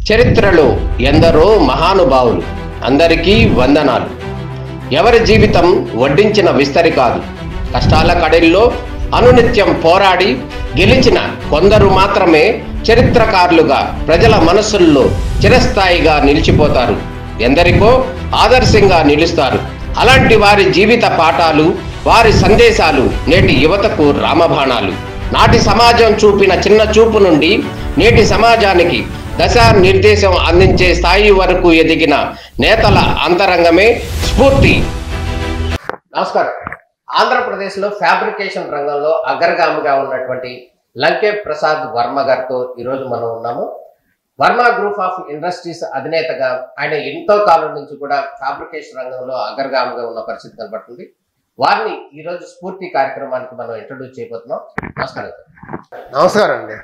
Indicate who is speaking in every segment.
Speaker 1: చరిత్రలో ఎందరో మహానుభావులు, అందరికీ వందనాలు. ఎవరి జీవితం వడ్డించిన విస్తరి కాదు. కష్టాల కడల్లో అనునిత్యం పోరాడి గెలిచిన కొందరు మాత్రమే చరిత్రకారులుగా ప్రజల మనస్సుల్లో చిరస్థాయిగా నిలిచిపోతారు. ఎందరికో ఆదర్శంగా నిలుస్తారు. అలాంటి వారి జీవిత పాఠాలు, వారి సందేశాలు నేటి యువతకు రామబాణాలు. నాటి సమాజం చూపిన చిన్న చూపు నుండి నేటి సమాజానికి దశ నిర్దేశం అందించే స్థాయి వరకు ఎదిగిన నేతల అంతరంగమే స్ఫూర్తి. నమస్కారం. ఆంధ్రప్రదేశ్లో ఫ్యాబ్రికేషన్ రంగంలో అగ్రగామిగా ఉన్నటువంటి లంకే ప్రసాద్ వర్మ గారితో ఈరోజు మనం ఉన్నాము. వర్మ గ్రూప్ ఆఫ్ ఇండస్ట్రీస్ అధినేతగా ఆయన ఎంతో కాలం నుంచి కూడా ఫ్యాబ్రికేషన్ రంగంలో అగ్రగామిగా ఉన్న పరిస్థితి కనబడుతుంది. వారిని ఈరోజు స్ఫూర్తి కార్యక్రమానికి మనం ఇంట్రొడ్యూస్ చేయబోతున్నాం. నమస్కారం సార్.
Speaker 2: నమస్కారం అండి.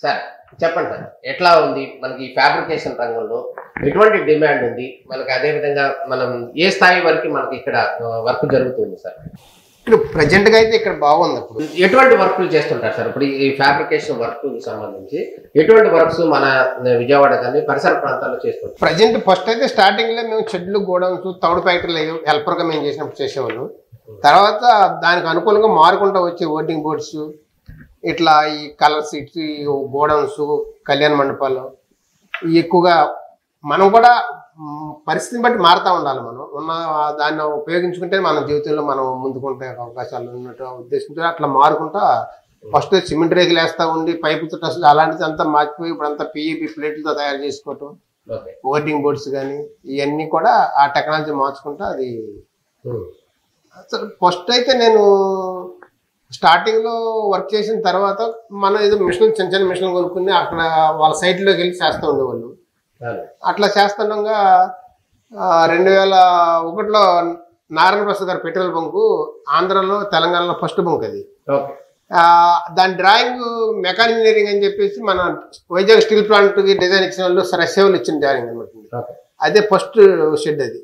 Speaker 1: సార్ చెప్పండి సార్, ఎట్లా ఉంది మనకి ఫ్యాబ్రికేషన్ రంగంలో, ఎటువంటి డిమాండ్ ఉంది మనకి, అదేవిధంగా మనం ఏ స్థాయి వరకు మనకి ఇక్కడ వర్క్ జరుగుతుంది సార్?
Speaker 2: ఇక్కడ ప్రజెంట్ గా అయితే ఇక్కడ బాగుంది. ఇప్పుడు
Speaker 1: ఎటువంటి వర్క్లు చేస్తుంటారు సార్? ఇప్పుడు ఈ ఫ్యాబ్రికేషన్ వర్క్ సంబంధించి ఎటువంటి వర్క్స్ మన విజయవాడ కానీ పరిసర ప్రాంతాల్లో చేస్తుంటారు?
Speaker 2: ప్రజెంట్ ఫస్ట్ అయితే స్టార్టింగ్ లో మేము షెడ్లు, గోడౌన్స్, తౌడు ఫ్యాక్టరీలు హెల్పర్ గా మేము చేసినప్పుడు చేసేవాళ్ళం. తర్వాత దానికి అనుకూలంగా మారుకుంటూ వచ్చే ఓటింగ్ బోర్డ్స్, ఇట్లా ఈ కలర్ సీట్స్, గోడౌన్స్, కళ్యాణ మండపాలు ఎక్కువగా మనం కూడా పరిస్థితిని బట్టి మారుతూ ఉండాలి. మనం ఉన్న దాన్ని ఉపయోగించుకుంటే మన జీవితంలో మనం ముందుకుంటే అవకాశాలు ఉన్నట్టు ఉద్దేశంతో అట్లా మారుకుంటా ఫస్ట్ సిమెంట్ రేకులు వేస్తూ ఉండి పైపుతో అసలు అలాంటిది అంతా మార్చిపోయి ఇప్పుడు అంతా పిఈపి ప్లేట్లతో తయారు చేసుకోవటం, ఓటింగ్ బోర్డ్స్ కానీ ఇవన్నీ కూడా ఆ టెక్నాలజీ మార్చుకుంటా అది. అసలు ఫస్ట్ అయితే నేను స్టార్టింగ్ లో వర్క్ చేసిన తర్వాత మనం ఏదో మిషన్, చిన్న చిన్న మిషన్లు కొనుక్కుని అక్కడ వాళ్ళ సైట్లోకి వెళ్ళి చేస్తూ ఉండేవాళ్ళు. అట్లా చేస్తుండగా 2001లో నారాయణ ప్రసాద్ గారి పెట్రోల్ బంకు ఆంధ్రలో, తెలంగాణలో ఫస్ట్ బంక్ అది. దాని డ్రాయింగ్ మెకానిక్ ఇంజనీరింగ్ అని చెప్పేసి మన వైజాగ్ స్టీల్ ప్లాంట్ కి డిజైన్ ఇచ్చిన వాళ్ళు రష్యాలు ఇచ్చిన డ్రాయింగ్ అనమాట. అదే ఫస్ట్ షెడ్ అది.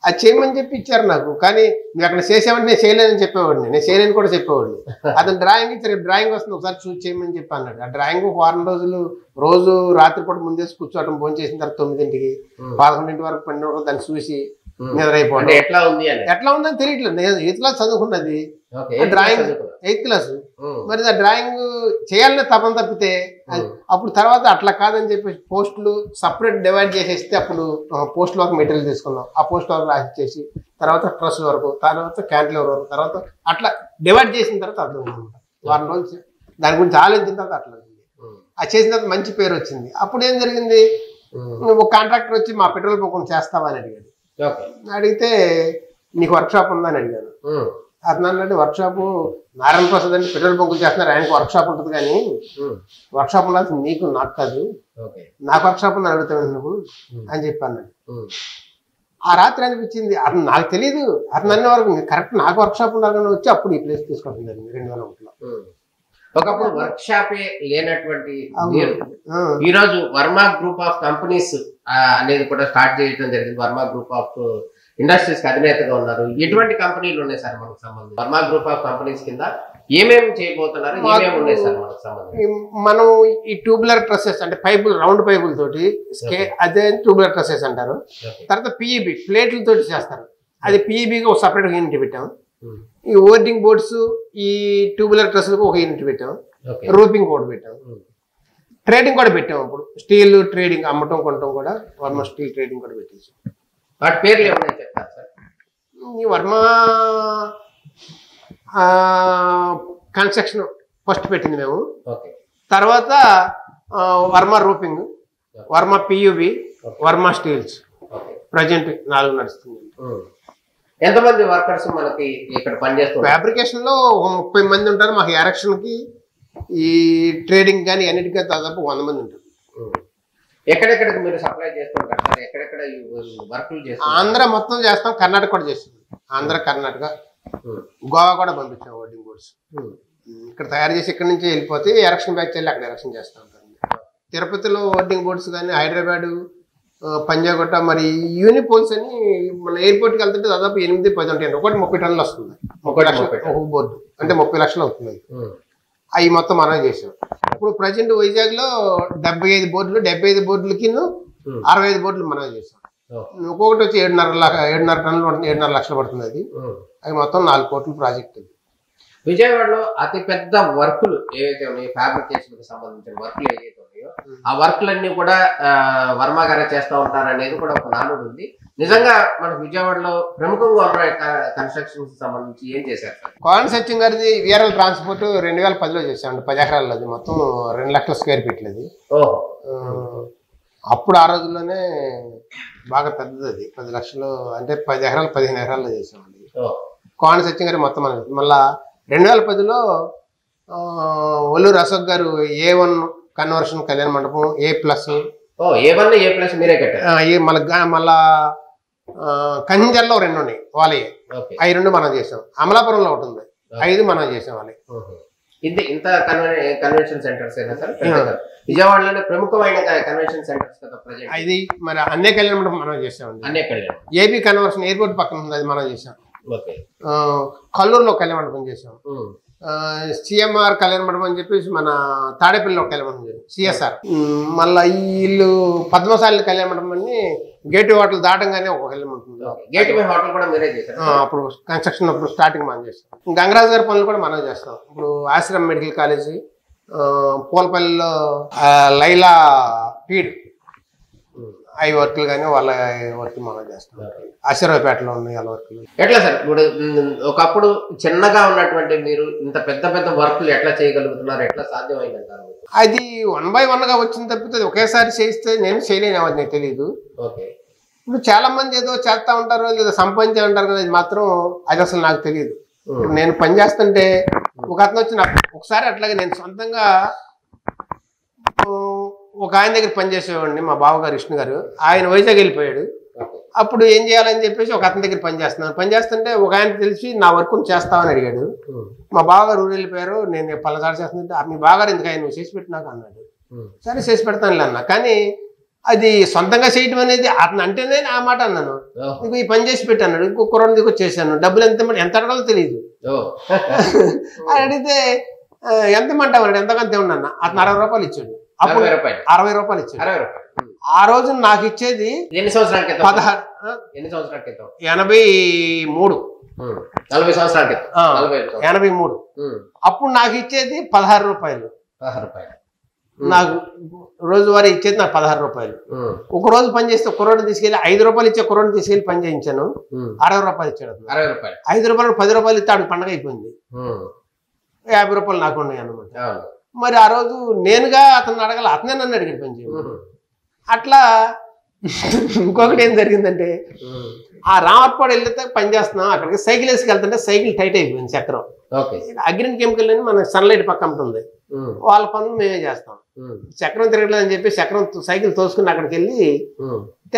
Speaker 2: అది చేయమని చెప్పి ఇచ్చారు నాకు. కానీ నువ్వు అక్కడ చేసావంటే నేను చేయలేదని చెప్పేవాడిని, నేను చేయలేని కూడా చెప్పేవాడిని. అతను డ్రాయింగ్ ఇచ్చారు, డ్రాయింగ్ వస్తుంది ఒకసారి చూసి చేయమని చెప్పి అన్నాడు. ఆ డ్రాయింగ్ ఒక వారం రోజులు రోజు రాత్రిపూట ముందేసి కూర్చోవటం, భోజనం చేసిన తర్వాత 9కి 11 వరకు 12 వరకు దాన్ని చూసి నిద్రైపోవడం. ఎట్లా ఉందని తెలియట్లేదు. నేను 8th క్లాస్ చదువుకున్నది, డ్రాయింగ్ 8th క్లాస్. మరి ఆ డ్రాయింగ్ చేయాలనే తపన తప్పితే అప్పుడు తర్వాత అట్లా కాదని చెప్పి పోస్టులు సపరేట్ డివైడ్ చేసేస్తే అప్పుడు పోస్ట్ వర్క్ మెటీరియల్ తీసుకున్నాం. ఆ పోస్ట్ వర్క్ రాసిచ్చేసి తర్వాత ట్రస్ వరకు, తర్వాత క్యాంటిలివర్ వరకు, తర్వాత అట్లా డివైడ్ చేసిన తర్వాత అర్థం ఉందన్నమాట. వారం రోజులు దాని గురించి ఆలోచించిన తర్వాత అట్లా అది చేసిన తర్వాత మంచి పేరు వచ్చింది. అప్పుడు ఏం జరిగింది, ఒక కాంట్రాక్టర్ వచ్చి మా పెట్రోల్ బంక్ చేస్తావా అని అడిగాడు. అడిగితే నీకు వర్క్ షాప్ ఉందని అడిగాను. అతను అన్నాడు, వర్క్ షాప్ నారాయణ ప్రసాద్ అంటే పెట్రోల్ బంకులు చేస్తున్నారు, ఆయనకు వర్క్ షాప్ ఉంటుంది కానీ వర్క్ షాప్ ఉండాల్సి నీకు, నాకు కాదు, నాకు వర్క్ షాప్ ఉందని అడుగుతాను నువ్వు అని చెప్పి అన్నాడు. ఆ రాత్రి అనిపించింది అతను నాకు తెలియదు, అతను అన్న వరకు కరెక్ట్ నాకు వర్క్ షాప్ ఉండాలని వచ్చి అప్పుడు ఈ ప్లేస్ తీసుకోవడం జరిగింది 2001లో.
Speaker 1: ఒకప్పుడు వర్క్ షాపే లేనటువంటి ఈ రోజు వర్మ గ్రూప్ ఆఫ్ కంపెనీస్ అనేది కూడా స్టార్ట్ చేయడం జరిగింది. వర్మ గ్రూప్ ఆఫ్ ఇండస్ట్రీస్ అధినేతగా ఉన్నారు. ఎటువంటి కంపెనీలు ఉన్నాయి సార్ మనకు సంబంధించి? వర్మ గ్రూప్ ఆఫ్ కంపెనీస్ కింద ఏమేమి చేయబోతున్నారు, ఏమేమి ఉన్నాయి సార్ మనకు సంబంధించి?
Speaker 2: మనం ఈ ట్యూబులర్ ట్రసెస్ అంటే పైపులు, రౌండ్ పైపుల తోటి అదే ట్యూబులర్ ట్రసెస్ అంటారు. తర్వాత పిఈబి ప్లేట్లతోటి చేస్తారు, అది పిఈబిగా ఒక సపరేట్ యూనిట్ పెట్టాం. ఈ ఓర్డింగ్ బోర్డ్స్, ఈ ట్యూబులర్ ట్రస్లకు ఒక యూనిట్ పెట్టాం. రూపింగ్ కూడా పెట్టాం, ట్రేడింగ్ కూడా పెట్టాం. ఇప్పుడు స్టీల్ ట్రేడింగ్ అమ్మటం కొనటం కూడా వర్మ స్టీల్ ట్రేడింగ్ కూడా పెట్టేసాం.
Speaker 1: వాటి పేర్లు ఏమైనా చెప్తారు సార్?
Speaker 2: ఈ వర్మ కన్స్ట్రక్షన్ ఫస్ట్ పెట్టింది మేము. తర్వాత వర్మ రూపింగ్, వర్మ పియుబి, వర్మ స్టీల్స్ ప్రజెంట్ 4 నడుస్తుంది.
Speaker 1: ఎంతమంది వర్కర్స్ మనకి ఇక్కడ పనిచేస్తారు?
Speaker 2: ఫ్యాబ్రికేషన్ లో 30 మంది ఉంటారు. మాకు ఎరక్షన్ కి, ఈ ట్రేడింగ్ కానీ అన్నిటికీ దాదాపు 100 మంది ఉంటారు.
Speaker 1: ఎక్కడెక్కడికి మీరు సప్లై చేస్తుంటారు సార్? ఎక్కడెక్కడ వర్క్లు చేస్తారు?
Speaker 2: ఆంధ్ర మొత్తం చేస్తాం, కర్ణాటక కూడా చేస్తాం. ఆంధ్ర, కర్ణాటక, గోవా కూడా పంపించాం ఓటింగ్ బోర్డ్స్. ఇక్కడ తయారు చేసి ఇక్కడ నుంచి వెళ్ళిపోతే ఎరక్షన్ బ్యాచ్ వెళ్ళి అక్కడ ఎరక్షన్ చేస్తూ ఉంటారు. తిరుపతిలో ఓటింగ్ బోర్డ్స్ కానీ, హైదరాబాదు, పంజాగుట్ట, మరి యూనిపోల్స్ అని మన ఎయిర్పోర్ట్కి వెళ్తుంటే దాదాపు 8-10 ఉంటాయి. ఒకటి 30 టన్నులు వస్తుంది, 30 లక్షలు ఒక బోర్డు అంటే 30 లక్షలు అవుతుంది. అవి మొత్తం మనం చేసాం. ఇప్పుడు ప్రజెంట్ వైజాగ్ లో 75 బోర్డులు, 75 బోర్డులకి 65 బోర్డులు మనం చేసాం. ఒక్కొక్కటి వచ్చి 7.5 టన్నులు 7.5 లక్షలు పడుతుంది. అది మొత్తం 4 కోట్ల ప్రాజెక్ట్.
Speaker 1: విజయవాడలో అతి పెద్ద వర్కులు ఏవైతే ఉన్నాయో, ఫ్యాబ్రికేషన్ కి సంబంధించిన వర్కులు ఏవైతే ఉన్నాయో, ఆ వర్కులన్నీ కూడా వర్మ గారే చేస్తూ ఉంటారు అనేది కూడా ఒక నానుడు ఉంది. నిజంగా మన విజయవాడలో ప్రముఖంగా ఉన్న కన్స్ట్రక్షన్ సంబంధించి ఏం చేశారు?
Speaker 2: కోన సత్యం గారిది వీఆర్ఎల్ ట్రాన్స్పోర్ట్ 2010లో చేసామండి. 10 ఎకరాల్లో, అది మొత్తం 2 లక్షల స్క్వేర్ ఫీట్లు. అది అప్పుడు ఆ రోజుల్లోనే బాగా పెద్దది. అది 10 లక్షలు అంటే 10 ఎకరాలు 15 ఎకరాల్లో చేసామండి. కోన సత్యం గారి మొత్తం అనేది. మళ్ళా 2010లో ఒల్లూరు అశోక్ గారు A1 కన్వర్షన్ కళ్యాణ మండపం A+,
Speaker 1: మీరే కట్టారు.
Speaker 2: మళ్ళా కంజర్లో 2 ఉన్నాయి వాళ్ళే. అవి 2 మనం చేసాం. అమలాపురంలో ఒకటి ఉంది, 5 మనం చేసాం వాళ్ళే.
Speaker 1: ఇది ఇంత కన్వెన్షన్ సెంటర్స్ అయినా సార్ విజయవాడలోనే ప్రముఖమైన కన్వెన్షన్ సెంటర్స్ కదా ప్రజెంట్.
Speaker 2: అది మరి అన్నే కళ్యాణ మండపం మనం చేసామండి.
Speaker 1: అన్నే కళ్యాణ
Speaker 2: ఏపీ కన్వర్షన్ ఎయిర్పోర్ట్ పక్కన ఉంది, అది మనం చేసాం. కల్లూరులో కళ్యాణ మండపం చేసాం. సిఎంఆర్ కళ్యాణ మండపం అని చెప్పేసి మన తాడేపల్లిలో కళ్యాణ మండపం చేసాం, సిఎస్ఆర్. మళ్ళీ వీళ్ళు పద్మశాలి కళ్యాణ మండపం అని గేట్వే హోటల్ దాటంగానే ఒక కళ్యాణ మండపం.
Speaker 1: గేట్వే హోటల్ కూడా మీరే చేశారు.
Speaker 2: అప్పుడు కన్స్ట్రక్షన్ అప్పుడు స్టార్టింగ్ మనం చేస్తాం. గంగరాజు గారి పనులు కూడా మనం చేస్తాం. ఇప్పుడు ఆశ్రమ్ మెడికల్ కాలేజీ, పూలపల్లిలో లైలా ఫీడ్, అవి వర్క్లు కానీ వాళ్ళ వర్క్లు మనం చేస్తాం. ఆశీర్వాదపేటలో ఉన్నాయి వాళ్ళ వర్క్లు.
Speaker 1: ఎట్లా సార్ ఇప్పుడు ఒకప్పుడు చిన్నగా ఉన్నటువంటి మీరు ఇంత పెద్ద పెద్ద వర్క్లు ఎట్లా చేయగలుగుతున్నారు? ఎట్లా సాధ్యమైందంటారు?
Speaker 2: అది 1 by 1గా వచ్చింది తప్పితే ఒకేసారి చేస్తే నేను చేయలేను, అది నాకు తెలియదు. ఇప్పుడు చాలా మంది ఏదో చేస్తా ఉంటారు, లేదా సంపాదించే ఉంటారు కదా, అది మాత్రం అది అసలు నాకు తెలియదు. నేను పని చేస్తుంటే ఒక అతను వచ్చి నాకు ఒకసారి అట్లాగే నేను సొంతంగా ఒక ఆయన దగ్గర పనిచేసేవాడిని, మా బావగారు విష్ణు గారు. ఆయన వైజాగ్ వెళ్ళిపోయాడు. అప్పుడు ఏం చేయాలని చెప్పేసి ఒక అతని దగ్గర పనిచేస్తుంటే ఒక ఆయన తెలిసి నా వర్క్ చేస్తామని అడిగాడు. మా బావగారు ఊరు వెళ్ళిపోయారు, నేను పల్లసారి చేస్తుంటే మీ బావగారు ఎందుకు ఆయన నువ్వు చేసి పెట్టినాక అన్నాడు. సరే చేసి పెడతానులే అన్న. కానీ అది సొంతంగా చేయటం అనేది అతను అంటేనే ఆ మాట అన్నాను. ఇంకో ఈ పని చేసి పెట్టి అన్నాడు. ఇంకో కుర్రోడి దగ్గర చేశాను. డబ్బులు ఎంత అడగాలో తెలియదు. అని అడిగితే ఎంత ఇమ్మంటావు అన్నాడు. ఎంతకంతే ఉండన్న. అతను 60 రూపాయలు ఇచ్చాడు. అప్పుడు 60 రూపాయలు ఇచ్చాడు. ఆ రోజు నాకు ఇచ్చేది
Speaker 1: 16
Speaker 2: 83
Speaker 1: 40 సంవత్సరాల క్రితం
Speaker 2: 83. అప్పుడు నాకు ఇచ్చేది 16 రూపాయలు. నాకు రోజువారీ ఇచ్చేది నాకు 16 రూపాయలు. ఒక రోజు పని చేస్తే కుర్రోడిని తీసుకెళ్ళి 5 రూపాయలు ఇచ్చే కుర్రోడిని తీసుకెళ్ళి పని చేయించాను. 60 రూపాయలు ఇచ్చాడు. 5 రూపాయలు 10 రూపాయలు ఇస్తే ఆడికి పండగ అయిపోయింది. 50 రూపాయలు నాకు ఉన్నాయి అన్నమాట. మరి ఆ రోజు నేనుగా అతను అడగాలి, అతనే నన్ను అడిగాడు పని చేయాలి. అట్లా ఇంకొకటి ఏం జరిగిందంటే, ఆ రామర్పాడు వెళ్తే పని చేస్తున్నాం. అక్కడికి సైకిల్ వేసుకెళ్తుంటే సైకిల్ టైట్ అయిపోయింది చక్రం. అగ్రిన్ కెమికల్ అని మన సన్లైట్ పక్క ఉంటుంది, వాళ్ళ పనులు మేమే చేస్తాం. చక్రం తిరగలేదు అని చెప్పి చక్రం సైకిల్ తోసుకుని అక్కడికి వెళ్ళి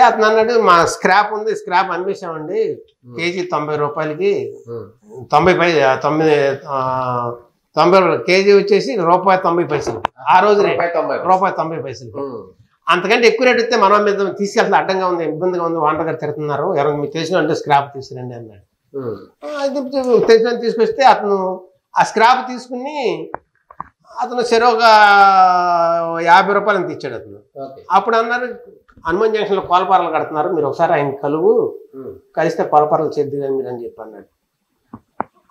Speaker 2: అతను అన్నాడు, మా స్క్రాప్ ఉంది, స్క్రాప్ అనిపించామండి కేజీ 90 రూపాయలకి. 90 కేజీ వచ్చేసి ₹1.90. ఆ రోజు ₹1.90. అంతకంటే ఎక్కువ రేట్ ఇస్తే మనం మీద తీసుకెళ్తే అడ్డంగా ఉంది, ఇబ్బందిగా ఉంది, వాంటర్ గారు తిడుతున్నారు, ఎవరైనా మీకు తెలిసిన అంటే స్క్రాప్ తీసుకురండి అన్నాడు. తెలిసిన తీసుకొస్తే అతను ఆ స్క్రాప్ తీసుకుని అతను చెరొక 50 రూపాయలు అంత ఇచ్చాడు అతను. అప్పుడు అన్నారు, హనుమాన్ జంక్షన్లో కోలపారలు కడుతున్నారు, మీరు ఒకసారి ఆయన కలువు, కలిస్తే కోలపారలు చేద్దు కానీ మీరు అని చెప్పి అన్నాడు.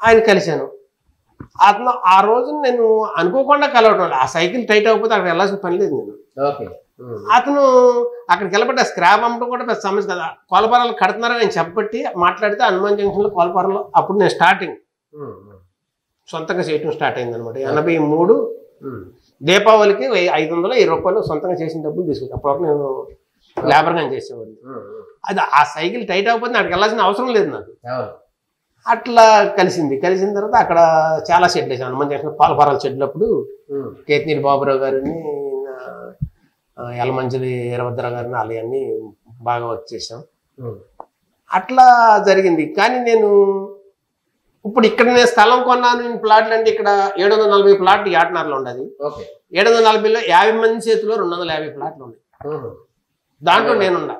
Speaker 2: ఆయన కలిశాను. అతను ఆ రోజు నేను అనుకోకుండా కలవడం, ఆ సైకిల్ టైట్ అవ్వకపోతే అక్కడ వెళ్ళాల్సిన పని లేదు నేను. అతను అక్కడికి వెళ్ళబట్టి స్క్రాప్ అమ్మడం కూడా పెద్ద సమస్య కదా. కోలపారాలు కడుతున్నారని నేను చెప్పబట్టి మాట్లాడితే హనుమాన్ జంక్షన్లో కోలపారాలు అప్పుడు నేను స్టార్టింగ్ సొంతంగా చేయటం స్టార్ట్ అయింది అనమాట. 83 దీపావళికి 510 రూపాయలు సొంతంగా చేసిన డబ్బులు తీసుకొచ్చి అప్పుడు నేను లేబర్గా చేసేవాడిని. అది ఆ సైకిల్ టైట్ అవ్వకపోతే అక్కడికి వెళ్ళాల్సిన అవసరం లేదు నాకు. అట్లా కలిసిన తర్వాత అక్కడ చాలా షెడ్లు వేసాను. హనుమాన్ జంక్షన్ పాలపారాల షెడ్లు అప్పుడు కేతినీటి బాబురావు గారిని, యలమంచిలి వీరభద్రరావు గారిని అలాగన్నీ బాగా వర్క్ చేసాం. అట్లా జరిగింది. కానీ నేను ఇప్పుడు ఇక్కడ నేను స్థలం కొన్నాను, నేను ప్లాట్లు అంటే ఇక్కడ 740 ప్లాట్లు యాటనార్లో ఉండదు. 740లో 50 మంది చేతిలో 250 ప్లాట్లు ఉన్నాయి. దాంట్లో నేనున్నా.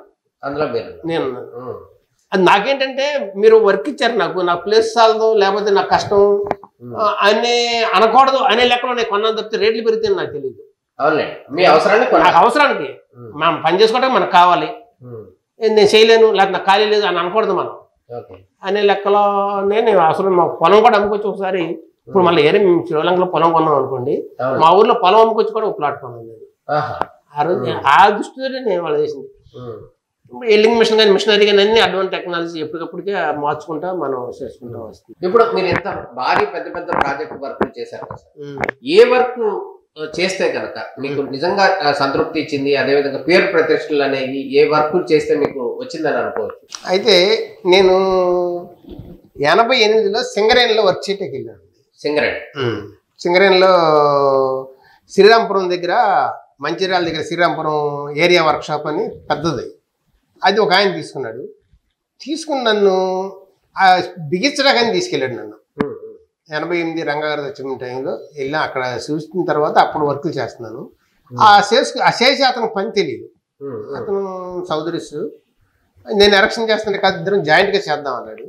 Speaker 2: అది నాకేంటంటే మీరు వర్క్ ఇచ్చారు నాకు ప్లేస్ చాలదు లేకపోతే నాకు కష్టం అనే అనకూడదు అనే లెక్కలో నేను కొన్నాను తప్పితే రేట్లు పెరిగితే నాకు తెలియదు.
Speaker 1: అవునండి, మీ అవసరానికి
Speaker 2: నాకు అవసరానికి మనం పని చేసుకోవడానికి మనకు కావాలి, నేను చేయలేను లేకపోతే నాకు ఖాళీ లేదు అని అనకూడదు మనం అనే లెక్కలోనే నేను అవసరం. మా పొలం కూడా అమ్ముకొచ్చి ఒకసారి, ఇప్పుడు మళ్ళీ ఏరే మేము శ్రీలంకలో పొలం కొన్నాం అనుకోండి, మా ఊర్లో పొలం అమ్ముకొచ్చి కూడా ఒక ప్లాట్ కొన్నాను నేను. ఆ రోజు ఆ దృష్టితోనే నేను వాళ్ళు చేసింది. ఎల్లింగ్ మిషన్ కానీ మిషనరీ కానీ అన్ని అడ్వాన్స్ టెక్నాలజీ ఎప్పటికప్పటికే మార్చుకుంటా మనం చేసుకుంటా వస్తుంది.
Speaker 1: ఇప్పుడు మీరు ఎంత భారీ పెద్ద పెద్ద ప్రాజెక్ట్ వర్క్ చేశారు కదా, ఏ వర్క్ చేస్తే కనుక మీకు నిజంగా సంతృప్తి ఇచ్చింది, అదేవిధంగా పేరు ప్రతిష్టలు అనేవి ఏ వర్క్ చేస్తే మీకు వచ్చిందని అనుకోవచ్చు?
Speaker 2: అయితే నేను 88లో సింగరేణిలో వర్క్ చేయటానికి వెళ్ళాను. సింగరేణిలో శ్రీరాంపురం దగ్గర, మంచిర్యాల దగ్గర శ్రీరాంపురం ఏరియా వర్క్షాప్ అని పెద్దది, అది ఒక ఆయన తీసుకుని నన్ను బిగించడానికి తీసుకెళ్ళాడు. నన్ను 88 రంగాగారి వచ్చిన టైంలో వెళ్ళి అక్కడ చూసిన తర్వాత అప్పుడు వర్కులు చేస్తున్నాను. ఆ చేసి అతను పని తెలియదు, అతను చౌదరీస్. నేను ఎరక్షన్ చేస్తుంటే కాదు, ఇద్దరం జాయింట్గా చేద్దాం అన్నాడు.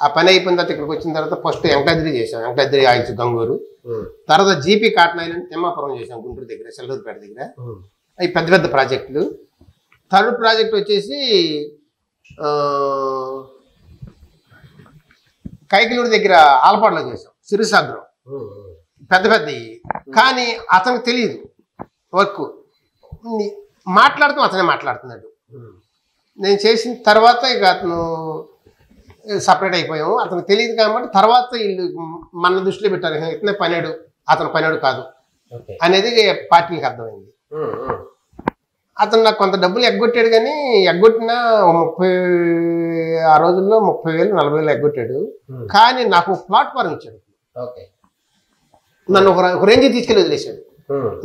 Speaker 2: ఆ పని అయిపోయిన తర్వాత ఇక్కడికి వచ్చిన తర్వాత ఫస్ట్ వెంకటాద్రి చేసాం, వెంకటాద్రి ఆయిల్స్ గంగూరు. తర్వాత జీపీ కాటన్ ఐలాండ్ తిమ్మాపురం చేసాం, గుంటూరు దగ్గర సెల్లూరుపేట దగ్గర. అవి పెద్ద పెద్ద ప్రాజెక్టులు. థర్డ్ ప్రాజెక్ట్ వచ్చేసి కైకిలూరు దగ్గర ఆలపాడులో చేసాం, సిరిసాగరం, పెద్ద పెద్దవి. కానీ అతనికి తెలియదు వర్క్, అతనే మాట్లాడుతున్నాడు. నేను చేసిన తర్వాత ఇక అతను సపరేట్ అయిపోయాము. అతనికి తెలియదు కాబట్టి తర్వాత వీళ్ళు మన దృష్టిలో పెట్టారు, ఇతనే పనాడు అతను పనాడు కాదు అనేది పార్టీలకు అర్థమైంది. అతను నాకు కొంత డబ్బులు ఎగ్గొట్టాడు, కానీ ఎగ్గొట్టిన ఆ రోజుల్లో 30,000 40,000 ఎగ్గొట్టాడు. కానీ నాకు ప్లాట్ఫారం ఇచ్చాడు, నన్ను ఒక రేంజ్ తీసుకెళ్ళి వదిలేశాడు.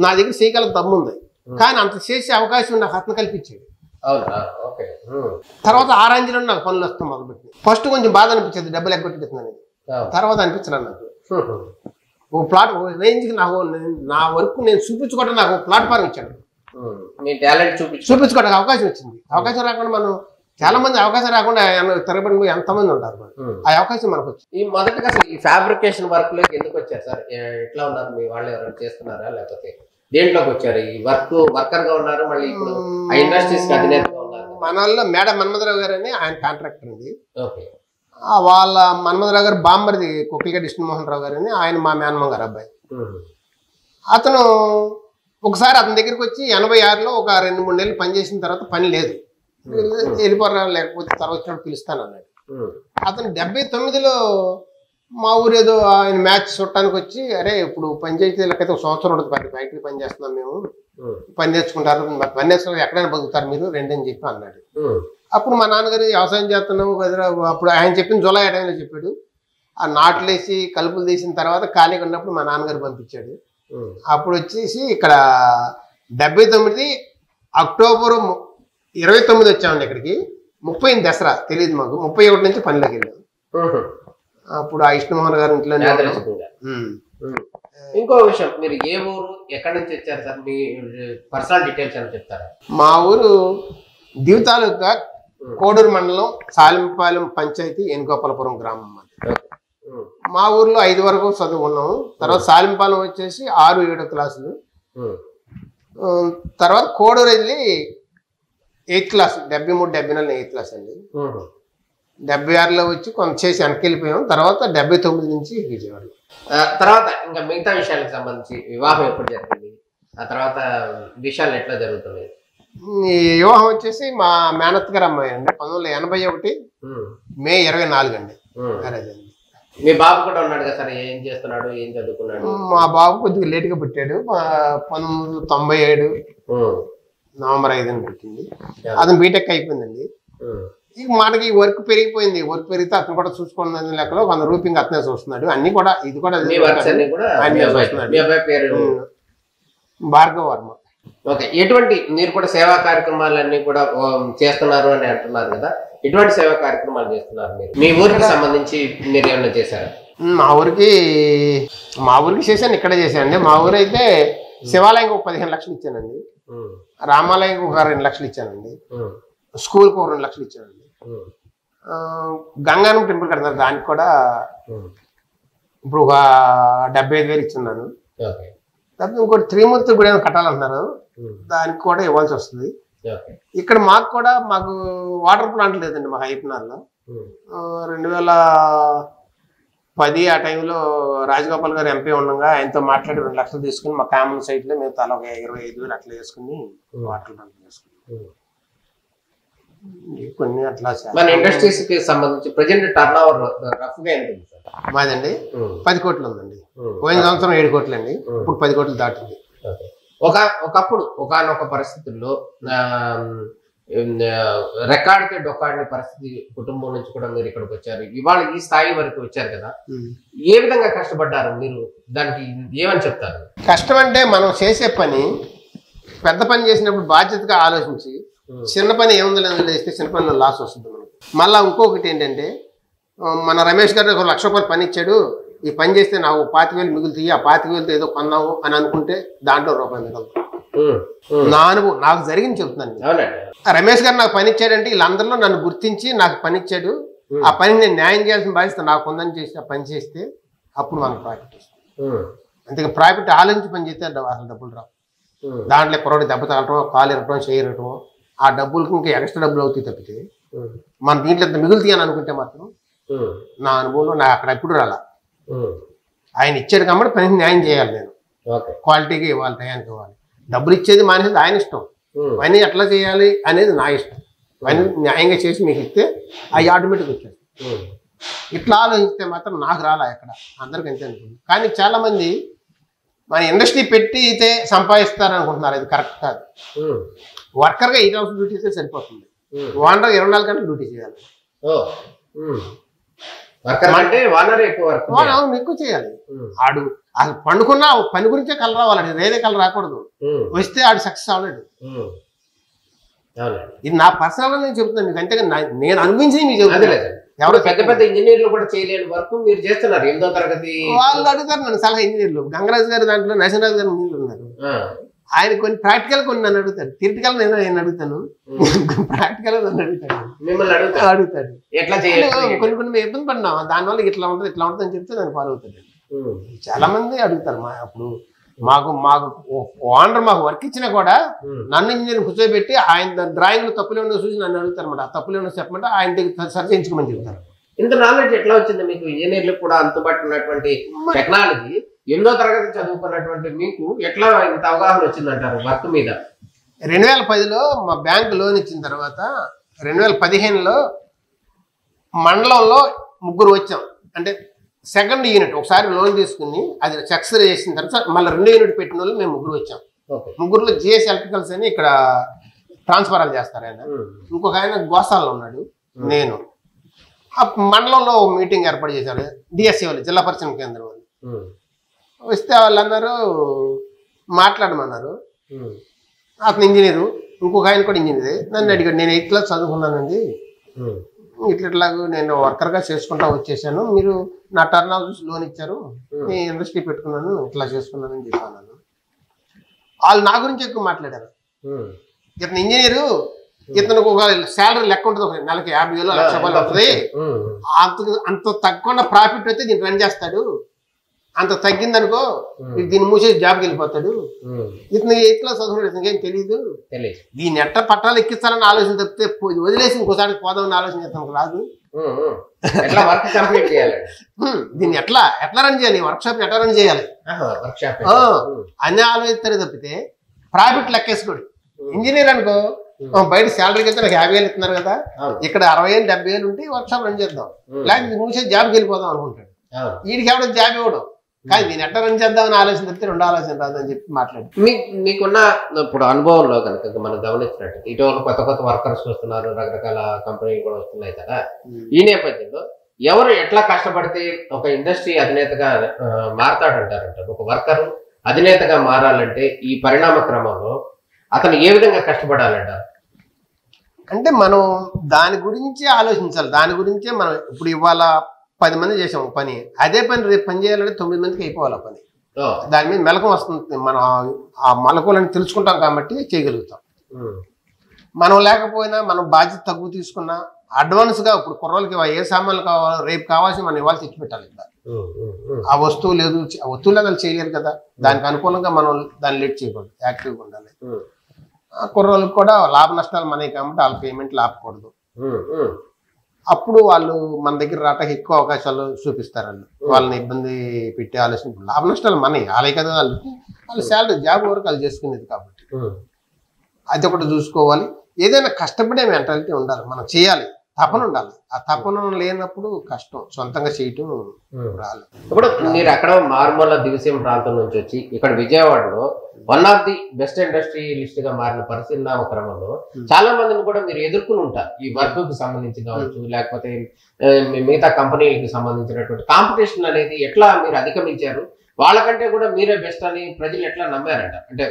Speaker 2: నా దగ్గర చేయగల దమ్ము ఉంది, కానీ అంత చేసే అవకాశం నాకు అతను కల్పించాడు. తర్వాత ఆ రేంజ్లో నాకు పనులు వస్తాం మొదలుపెట్టి. ఫస్ట్ కొంచెం బాధ అనిపించేది డబ్బులు ఎగ్గొట్టేస్తున్నాను, తర్వాత అనిపించలేదు నాకు. ఓ రేంజ్కి నాకు నా వర్క్ నేను చూపించుకోవడం నాకు ప్లాట్ఫారం ఇచ్చాడు, చూపించుకోవడానికి అవకాశం వచ్చింది. అవకాశం రాకుండా మనం చాలా మంది అవకాశం రాకుండా తిరగబడి ఎంతమంది ఉంటారు, ఆ అవకాశం మనకు వచ్చింది.
Speaker 1: ఈ మొదటగా ఈ ఫ్యాబ్రికేషన్ వర్క్ లోకి ఎందుకు వచ్చారు సార్? ఎట్లా ఉన్నారు, మీ వాళ్ళు ఎవరైనా చేస్తున్నారా లేకపోతే దేంట్లోకి వచ్చారు? ఈ వర్కర్ గా ఉన్నారు, మళ్ళీ ఇప్పుడు ఇండస్ట్రీస్ అధినేతగా ఉన్నారు.
Speaker 2: మన వాళ్ళు మేడ మన్మధరావు గారు అని ఆయన కాంట్రాక్టర్ ఉంది. వాళ్ళ మన్మధరావు గారు బాంబర్ది కుక్కిలిగడ్డ విష్ణుమోహన్ రావు గారు అని ఆయన మా మేనమ్మ గారు అబ్బాయి. అతను ఒకసారి అతని దగ్గరికి వచ్చి 86లో ఒక 2-3 నెలలు పని చేసిన తర్వాత పని లేదు, వెళ్ళిపోరా లేకపోతే తర్వాత వచ్చినప్పుడు పిలుస్తాను అన్నాడు. అతను 79లో మా ఊరు ఏదో ఆయన మ్యాచ్ చూడటానికి వచ్చి, అరే ఇప్పుడు పంచాయతీలకైతే ఒక సంవత్సరం ఉంటుంది, ఫ్యాక్టరీ పని చేస్తున్నాం మేము, పని నేర్చుకుంటారు, పని నేర్చుకుని ఎక్కడైనా బతుకుతారు మీరు రెండని చెప్పి అన్నాడు. అప్పుడు మా నాన్నగారు వ్యవసాయం చేస్తున్నాము కదా, అప్పుడు ఆయన చెప్పిన జూలై టైంలో చెప్పాడు. ఆ నాట్లు వేసి కలుపులు తీసిన తర్వాత ఖాళీగా ఉన్నప్పుడు మా నాన్నగారు పంపించాడు. అప్పుడు వచ్చేసి ఇక్కడ 79 అక్టోబర్ 29 వచ్చామండి ఇక్కడికి. 30 దసరా తెలియదు మాకు, 31 నుంచి పనిలోకి వెళ్ళాము. అప్పుడు ఆ విష్ణుమోహన్ గారి ఇంట్లోనే.
Speaker 1: ఇంకో విషయం, మీరు ఏ ఊరు ఎక్కడి నుంచి వచ్చారు సార్? మీ పర్సనల్ డీటెయిల్స్ అని చెప్తారా?
Speaker 2: మా ఊరు దివ్ తాలూకా కోడూరు మండలం సాలింపాలెం పంచాయతీ ఏనుగోపాలపురం గ్రామం. మా ఊర్లో 5 వరకు చదువుకున్నాము. తర్వాత సాలింపాలెం వచ్చేసి 6-7 క్లాసులు. తర్వాత కోడూరు వెళ్ళి 8th క్లాస్, 73-74 8th క్లాస్ అండి. 76లో వచ్చి కొంత చేసి వెనక్కి వెళ్ళిపోయాం. తర్వాత 79 నుంచి విజయవాడ.
Speaker 1: తర్వాత ఇంకా మిగతా విషయాలకు సంబంధించి వివాహం ఎప్పుడు జరిగింది, ఆ తర్వాత విషయాలు ఎట్లా జరుగుతున్నాయి?
Speaker 2: ఈ వివాహం వచ్చేసి మా మేనత్ గారు అమ్మాయి అండి, 1981 మే 24 అండి మ్యారేజ్ అండి.
Speaker 1: మీ బాబు కూడా ఉన్నాడు కదా సార్, ఏం చేస్తున్నాడు, ఏం చదువుకున్నాడు?
Speaker 2: మా బాబు కొద్దిగా లేట్గా పుట్టాడు, 1997 నవంబర్ 5 పుట్టింది. అతను బీటెక్ అయిపోయిందండి. ఇక మనకి వర్క్ పెరిగిపోయింది, వర్క్ పెరిగితే అతను కూడా చూసుకోండి లెక్కలో కొంత రూపింగ్ అతనే చూస్తున్నాడు. అన్ని కూడా ఇది కూడా భార్గవ వర్మ.
Speaker 1: ఓకే, ఎటువంటి మీరు కూడా సేవా కార్యక్రమాలన్నీ కూడా చేస్తున్నారు అని అంటున్నారు కదా, ఎటువంటి సేవా కార్యక్రమాలు చేస్తున్నారు మీరు? మీ ఊరికి సంబంధించి మీరు ఏమన్నా చేశారా?
Speaker 2: మా ఊరికి చేశాను, ఇక్కడే చేశానండి. మా ఊరు అయితే శివాలయం ఒక 15 లక్షలు ఇచ్చానండి, రామాలయం ఒక 2 లక్షలు ఇచ్చానండి, స్కూల్కి ఒక 2 లక్షలు ఇచ్చానండి. గంగానం టెంపుల్ కడతారు, దానికి కూడా ఇప్పుడు ఒక 75,000 ఇచ్చున్నాను. తర్వాత ఇంకోటి త్రిమూర్తి గుడి కట్టాలంటున్నారు, దానికి కూడా ఇవ్వాల్సి వస్తుంది. ఇక్కడ మాకు వాటర్ ప్లాంట్ లేదండి మాకు హైపనార్లో. 2010 ఆ టైంలో రాజగోపాల్ గారు ఎంపీ ఉండగా ఆయనతో మాట్లాడి 2 లక్షలు తీసుకుని మా కామన్ సైట్లో మేము తల ఒక 25,000 అట్లా వేసుకుని వాటర్ ప్లాంట్ వేసుకున్నాం. కొన్ని అట్లా
Speaker 1: మన ఇండస్ట్రీస్ కి సంబంధించి ప్రెజెంట్ టర్న్ ఓవర్ రఫ్ గా ఎంత ఉంది సార్?
Speaker 2: మాదండి 10 కోట్లు ఉందండి. పోయిన సంవత్సరం 7 కోట్లు అండి, ఇప్పుడు 10 కోట్లు దాటింది.
Speaker 1: ఒకప్పుడు ఒకనొక పరిస్థితుల్లో రికార్డుకి డొక్కాడిన పరిస్థితి కుటుంబం నుంచి కూడా మీరు ఇక్కడికి వచ్చారు, ఇవాళ ఈ స్థాయి వరకు వచ్చారు కదా, ఏ విధంగా కష్టపడ్డారు మీరు? దానికి ఏమని చెప్తారు?
Speaker 2: కష్టం అంటే మనం చేసే పని పెద్ద పని చేసినప్పుడు బాధ్యతగా ఆలోచించి చిన్న పని ఏముంది లేదని చేస్తే చిన్న పని లాస్ వస్తుంది మనకు. మళ్ళీ ఇంకొకటి ఏంటంటే మన రమేష్ గారు 1 లక్ష రూపాయలు పని ఇచ్చాడు, ఈ పని చేస్తే నాకు 25,000 మిగులుతాయి, ఆ 25,000తో ఏదో కొన్నాము అని అనుకుంటే దాంట్లో రూపాయి మిగులుతుంది. నా అనుభవం నాకు జరిగింది చెప్తున్నాను. రమేష్ గారు నాకు పని ఇచ్చాడంటే వీళ్ళందరిలో నన్ను గుర్తించి నాకు పని ఇచ్చాడు, ఆ పని నేను న్యాయం చేయాల్సిన బాధ్యత నాకు ఉందని చేసి ఆ పని చేస్తే అప్పుడు మనకు ప్రాఫిట్ వస్తుంది. అంతే ప్రాఫిట్ ఆలోచించి పని చేస్తే అసలు డబ్బులు రావు. దాంట్లో పొరడు దెబ్బ తగలటం, కాలు ఇరగటం, చేయటం, ఆ డబ్బులకి ఇంకా ఎక్స్ట్రా డబ్బులు అవుతాయి తప్పితే మన దీంట్లో ఎంత మిగులుతాయి అని అనుకుంటే మాత్రం నా అనుభవంలో నాకు అక్కడ ఎప్పుడు రాలా. ఆయన ఇచ్చాడు కాబట్టి పని న్యాయం చేయాలి, నేను క్వాలిటీగా ఇవ్వాలి, టయానికి ఇవ్వాలి. డబ్బులు ఇచ్చేది మానేది ఆయన ఇష్టం, పని ఎట్లా చేయాలి అనేది నా ఇష్టం. పని న్యాయంగా చేసి మీకు ఇస్తే అవి ఆటోమేటిక్ వచ్చేది. ఇట్లా ఆలోచిస్తే మాత్రం నాకు రాలా ఎక్కడ, అందరికి అంతే అనుకుంది. కానీ చాలామంది మన ఇండస్ట్రీ పెట్టి అయితే సంపాదిస్తారు అనుకుంటున్నారు, అది కరెక్ట్ కాదు. వర్కర్గా 8 అవర్స్ డ్యూటీ చేస్తే సరిపోతుంది, ఓనర్ 24 గంటలు డ్యూటీ చేయాలి. ఎక్కువ చేయాలి. ఆడు అసలు పండుకున్నా పని గురించే కల రావాలండి, వేరే కల రాకూడదు. వస్తే ఆడు సక్సెస్ అవ్వలేడు. ఇది నా పర్సనల్ నేను చెప్తున్నాను మీకు, అంతేగా నేను అనిపించింది మీకు చెప్తాను.
Speaker 1: ఎవరు పెద్ద పెద్ద ఇంజనీర్లు కూడా చేయలేని వర్క్ మీరు చేస్తున్నారు. 8వ తరగతి
Speaker 2: వాళ్ళు అడుగుతారు నన్ను సలహా. ఇంజనీర్లు గంగరాజు గారు దాంట్లో, నరసింహరాజు గారు ఇంజనీర్లు ఉన్నారు. ఆయన కొన్ని ప్రాక్టికల్ కొన్ని నన్ను అడుగుతాడు, థియరిటికల్ నేను అడుగుతాను, ప్రాక్టికల్ నన్ను అడుగుతాడు,
Speaker 1: మిమ్మల్ని
Speaker 2: అడుగుతాడు
Speaker 1: ఎట్లా చేయాలి.
Speaker 2: కొన్ని మేము ఇబ్బంది పడినాం, దానివల్ల ఇట్లా ఉంటుంది ఇట్లా ఉంటుంది అని చెప్తే నన్ను ఫాలో అవుతాడు. చాలా మంది అడుగుతారు. అప్పుడు మాకు ఓనర్ మాకు వర్క్ ఇచ్చినా కూడా నన్ను ఇంజనీర్ కూర్చోబెట్టి ఆయన డ్రాయింగ్లో తప్పులు ఏమన్నా చూసి నన్ను అడుగుతారు అన్నమాట. ఆ తప్పులు ఏమన్నా చెప్పమంటే ఆయన దగ్గర సరి చేయించుకోమని చెప్తారు.
Speaker 1: ఇంత నాలెడ్జ్ ఎట్లా వచ్చింది మీకు? ఇంజనీర్లు కూడా అందుబాటులో ఉన్నటువంటి టెక్నాలజీ 8వ తరగతి చదువుకున్నటువంటి మీకు ఎట్లా ఇంత అవగాహన వచ్చిందంటారు వర్క్ మీద?
Speaker 2: 2010లో మా బ్యాంకు లోన్ ఇచ్చిన తర్వాత 2015లో మండలంలో 3 వచ్చాం. అంటే సెకండ్ యూనిట్ ఒకసారి లోన్ తీసుకుని అది సక్సెస్ చేసిన తర్వాత మళ్ళీ 2వ యూనిట్ పెట్టిన వాళ్ళు మేము 3 వచ్చాం. 3లో జిఎస్ ఎలక్ట్రికల్స్ అని ఇక్కడ ట్రాన్స్ఫరాలు చేస్తారు ఆయన. ఇంకొక ఆయన గోసాల్లో ఉన్నాడు. నేను ఆ మండలంలో మీటింగ్ ఏర్పాటు చేశారు డిఎస్సి వాళ్ళు, జిల్లా పరిశ్రమ కేంద్రం వాళ్ళు. వస్తే వాళ్ళందరూ మాట్లాడమన్నారు. అతను ఇంజనీరు, ఇంకొక ఆయన కూడా ఇంజనీరే. నన్ను అడిగాడు, నేను 8th క్లాస్ చదువుకున్నానండి, ఇట్లాగు నేను వర్కర్గా చేసుకుంటా వచ్చేసాను, మీరు నా టర్న్ ఓవర్ చూసి లోన్ ఇచ్చారు, నేను ఇండస్ట్రీ పెట్టుకున్నాను, ఇట్లా చేసుకున్నానని చెప్పాను. వాళ్ళు నా గురించి ఎక్కువ మాట్లాడారు. ఇతను ఇంజనీరు, ఇతనికి ఒక శాలరీ లెక్క ఉంటుంది, నెలకి 50,000 1 లక్ష రూపాయలు వస్తుంది, అంత తగ్గకుండా ప్రాఫిట్ అయితే దీన్ని రన్ చేస్తాడు, అంత తగ్గిందనుకో దీన్ని మూసేసి జాబ్కి వెళ్ళిపోతాడు. ఇతను 8th క్లాస్ చదువుకున్నాడు, ఇతనికి ఏం తెలియదు, దీన్ని ఎట్లా పట్టాలు ఎక్కిస్తారని ఆలోచన తప్పితే వదిలేసి ఇంకోసారి పోదామని ఆలోచన ఇతనికి రాదు. దీన్ని ఎట్లా రన్ చేయాలి, వర్క్ షాప్ ఎట్లా రన్ చేయాలి అన్నీ ఆలోచిస్తారు తప్పితే ప్రాఫిట్ లెక్కేసుకోడు. ఇంజనీర్ అనుకో బయట శాలరీకి అయితే నాకు 50,000 ఇస్తున్నారు కదా, ఇక్కడ 60,000 70,000 ఉంటే వర్క్ షాప్ రన్ చేద్దాం, లేకపోతే మూసేసి జాబ్కి వెళ్ళిపోదాం అనుకుంటాడు. వీడికి ఎవడో జాబ్ ఇవ్వడం, కానీ దీన్ని ఎట్లా రన్ చేద్దామని ఆలోచన తప్పితే 2వ ఆలోచన రాదని చెప్పి మాట్లాడు.
Speaker 1: మీకున్న ఇప్పుడు అనుభవంలో కనుక మనం గమనించినట్టు ఇటీవల కొత్త వర్కర్స్ వస్తున్నారు, రకరకాల కంపెనీలు కూడా వస్తున్నాయి కదా, ఈ నేపథ్యంలో ఎవరు ఎట్లా కష్టపడితే ఒక ఇండస్ట్రీ అధినేతగా మారతాడంటారంటారు? ఒక వర్కర్ అధినేతగా మారాలంటే ఈ పరిణామ క్రమంలో అతను ఏ విధంగా కష్టపడాలంటారు?
Speaker 2: అంటే మనం దాని గురించి ఆలోచించాలి. దాని గురించే మనం ఇప్పుడు ఇవాళ 10 మంది చేసాం పని, అదే పని రేపు పని చేయాలంటే 9 మందికి అయిపోవాలి ఆ పని. దాని మీద మెలకం వస్తుంది, మనం ఆ మెలకువలని తెలుసుకుంటాం కాబట్టి చేయగలుగుతాం. మనం లేకపోయినా మనం బాధ్యత తక్కువ తీసుకున్నా అడ్వాన్స్గా ఇప్పుడు కుర్రోళ్ళకి ఏ సామాన్లు కావాలో రేపు కావాల్సి మనం ఇవాళ తెచ్చి పెట్టాలి ఇక్కడ. ఆ వస్తువు లేదు, ఆ వస్తువులు అది చేయలేరు కదా, దానికి అనుకూలంగా మనం దాన్ని లేట్ చేయకూడదు, యాక్టివ్గా ఉండాలి. కుర్రోళ్ళకి కూడా లాభ నష్టాలు మనకి కాబట్టి వాళ్ళ పేమెంట్లు ఆపకూడదు. అప్పుడు వాళ్ళు మన దగ్గర రావడానికి ఎక్కువ అవకాశాలు చూపిస్తారు. వాళ్ళని ఇబ్బంది పెట్టే ఆలోచన, లాభ నష్టాలు మనకి వాళ్ళే కదా, వాళ్ళ శాలరీ జాబ్ వరకు వాళ్ళు చేసుకునేది కాబట్టి అది ఒకటి చూసుకోవాలి. ఏదైనా కష్టపడే మెంటాలిటీ ఉండాలి, మనం చేయాలి, తపన ఉండాలి. ఆ తపన లేనప్పుడు కష్టం, సొంతంగా చేయటం రాలేదు.
Speaker 1: ఇప్పుడు మీరు అక్కడ మారుమూల దివిసీమ ప్రాంతం నుంచి వచ్చి ఇక్కడ విజయవాడలో one of the best industrialist గా మారిన పరిశీలన క్రమంలో చాలా మందిని కూడా మీరు ఎదుర్కొని ఉంటారు. ఈ వర్క్ కు సంబంధించి కావచ్చు, లేకపోతే మిగతా కంపెనీలకు సంబంధించినటువంటి కాంపిటీషన్ అనేది ఎట్లా మీరు అధిగమించారు? వాళ్ళకంటే కూడా మీరే బెస్ట్ అని ప్రజలు ఎట్లా నమ్మారంట? అంటే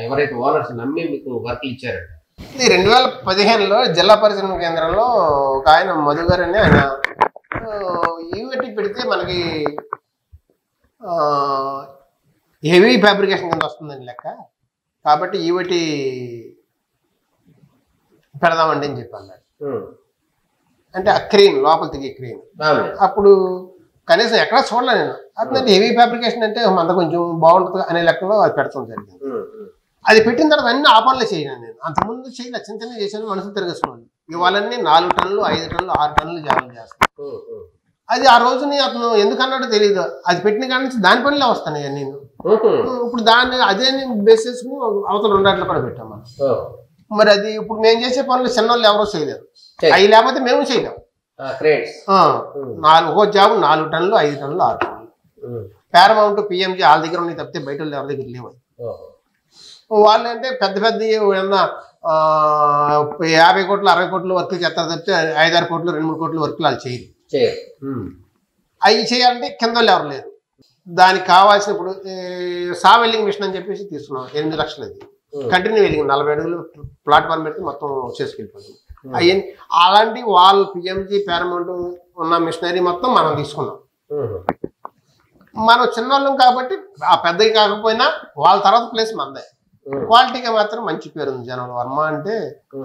Speaker 1: ఎవరైతే ఓనర్స్ నమ్మి మీకు వర్క్ ఇచ్చారంట?
Speaker 2: 2015లో జిల్లా పరిశ్రమ కేంద్రంలో ఒక ఆయన మధు గారు అని ఆయన ఈవెటి పెడితే మనకి హెవీ ఫ్యాబ్రికేషన్ కింద వస్తుందని లెక్క, కాబట్టి ఈవెటి పెడదామండి అని చెప్పాను. అంటే ఆ క్రీమ్ లోపల తిరిగే క్రీమ్ అప్పుడు కనీసం ఎక్కడా చూడలే నేను. అట్లంటే హెవీ ఫ్యాబ్రికేషన్ అంటే అంత కొంచెం బాగుంటుంది అనే లెక్కలో అది పెడతాం జరిగింది. అది పెట్టిన తర్వాత అన్ని ఆపర్లే చేయను నేను. అంతకుముందు చేయలే, చిన్న చిన్న చేశాను, మనసు తిరగేసుకున్నాను. ఇవాళన్నీ 4 టన్నులు 5 టన్నులు 6 టన్నులు జాబులు చేస్తాను. అది ఆ రోజుని అతను ఎందుకన్నాడో తెలియదు, అది పెట్టిన కాడి నుంచి దాని పనిలో వస్తాను నేను. ఇప్పుడు దాన్ని అదే నేను బేస్ చేసుకుని అవతల 2 అట్లా కూడా పెట్టాం మనం. మరి అది ఇప్పుడు మేము చేసే పనులు చిన్న వాళ్ళు ఎవరో చేయలేరు, అవి లేకపోతే మేము చేయలేము. ఒక్కో జాబు 4 టన్నులు 5 టన్నులు 6 టన్నులు పారమౌంట్ పిఎంజీ వాళ్ళ దగ్గర ఉన్నాయి తప్పితే బయట వాళ్ళు ఎవరి దగ్గర లేవు. వాళ్ళు అంటే పెద్ద పెద్ద ఏమన్నా 50 కోట్లు 60 కోట్లు వర్క్లు చేస్తారు తప్పితే 5-6 కోట్లు 2-3 కోట్ల వర్క్లు వాళ్ళు చేయరు. అవి చేయాలంటే కింద వాళ్ళు ఎవరు లేరు. దానికి కావాల్సిన ఇప్పుడు సా వెల్డింగ్ మిషన్ అని చెప్పేసి తీసుకున్నాం, 8 లక్షలు. అది కంటిన్యూ వెల్డింగ్ 40 అడుగులు ప్లాట్ఫామ్ పెడితే మొత్తం చేసుకెళ్ళిపోతుంది. అవి అలాంటి వాళ్ళు పిఎంజీ పారమౌంట్ ఉన్న మిషనరీ మొత్తం మనం తీసుకున్నాం. మనం చిన్నవాళ్ళం కాబట్టి ఆ పెద్దవి కాకపోయినా వాళ్ళ తర్వాత ప్లేస్ మనదే. క్వాలిటీగా మాత్రం మంచి పేరు ఉంది జనంలో. వర్మ అంటే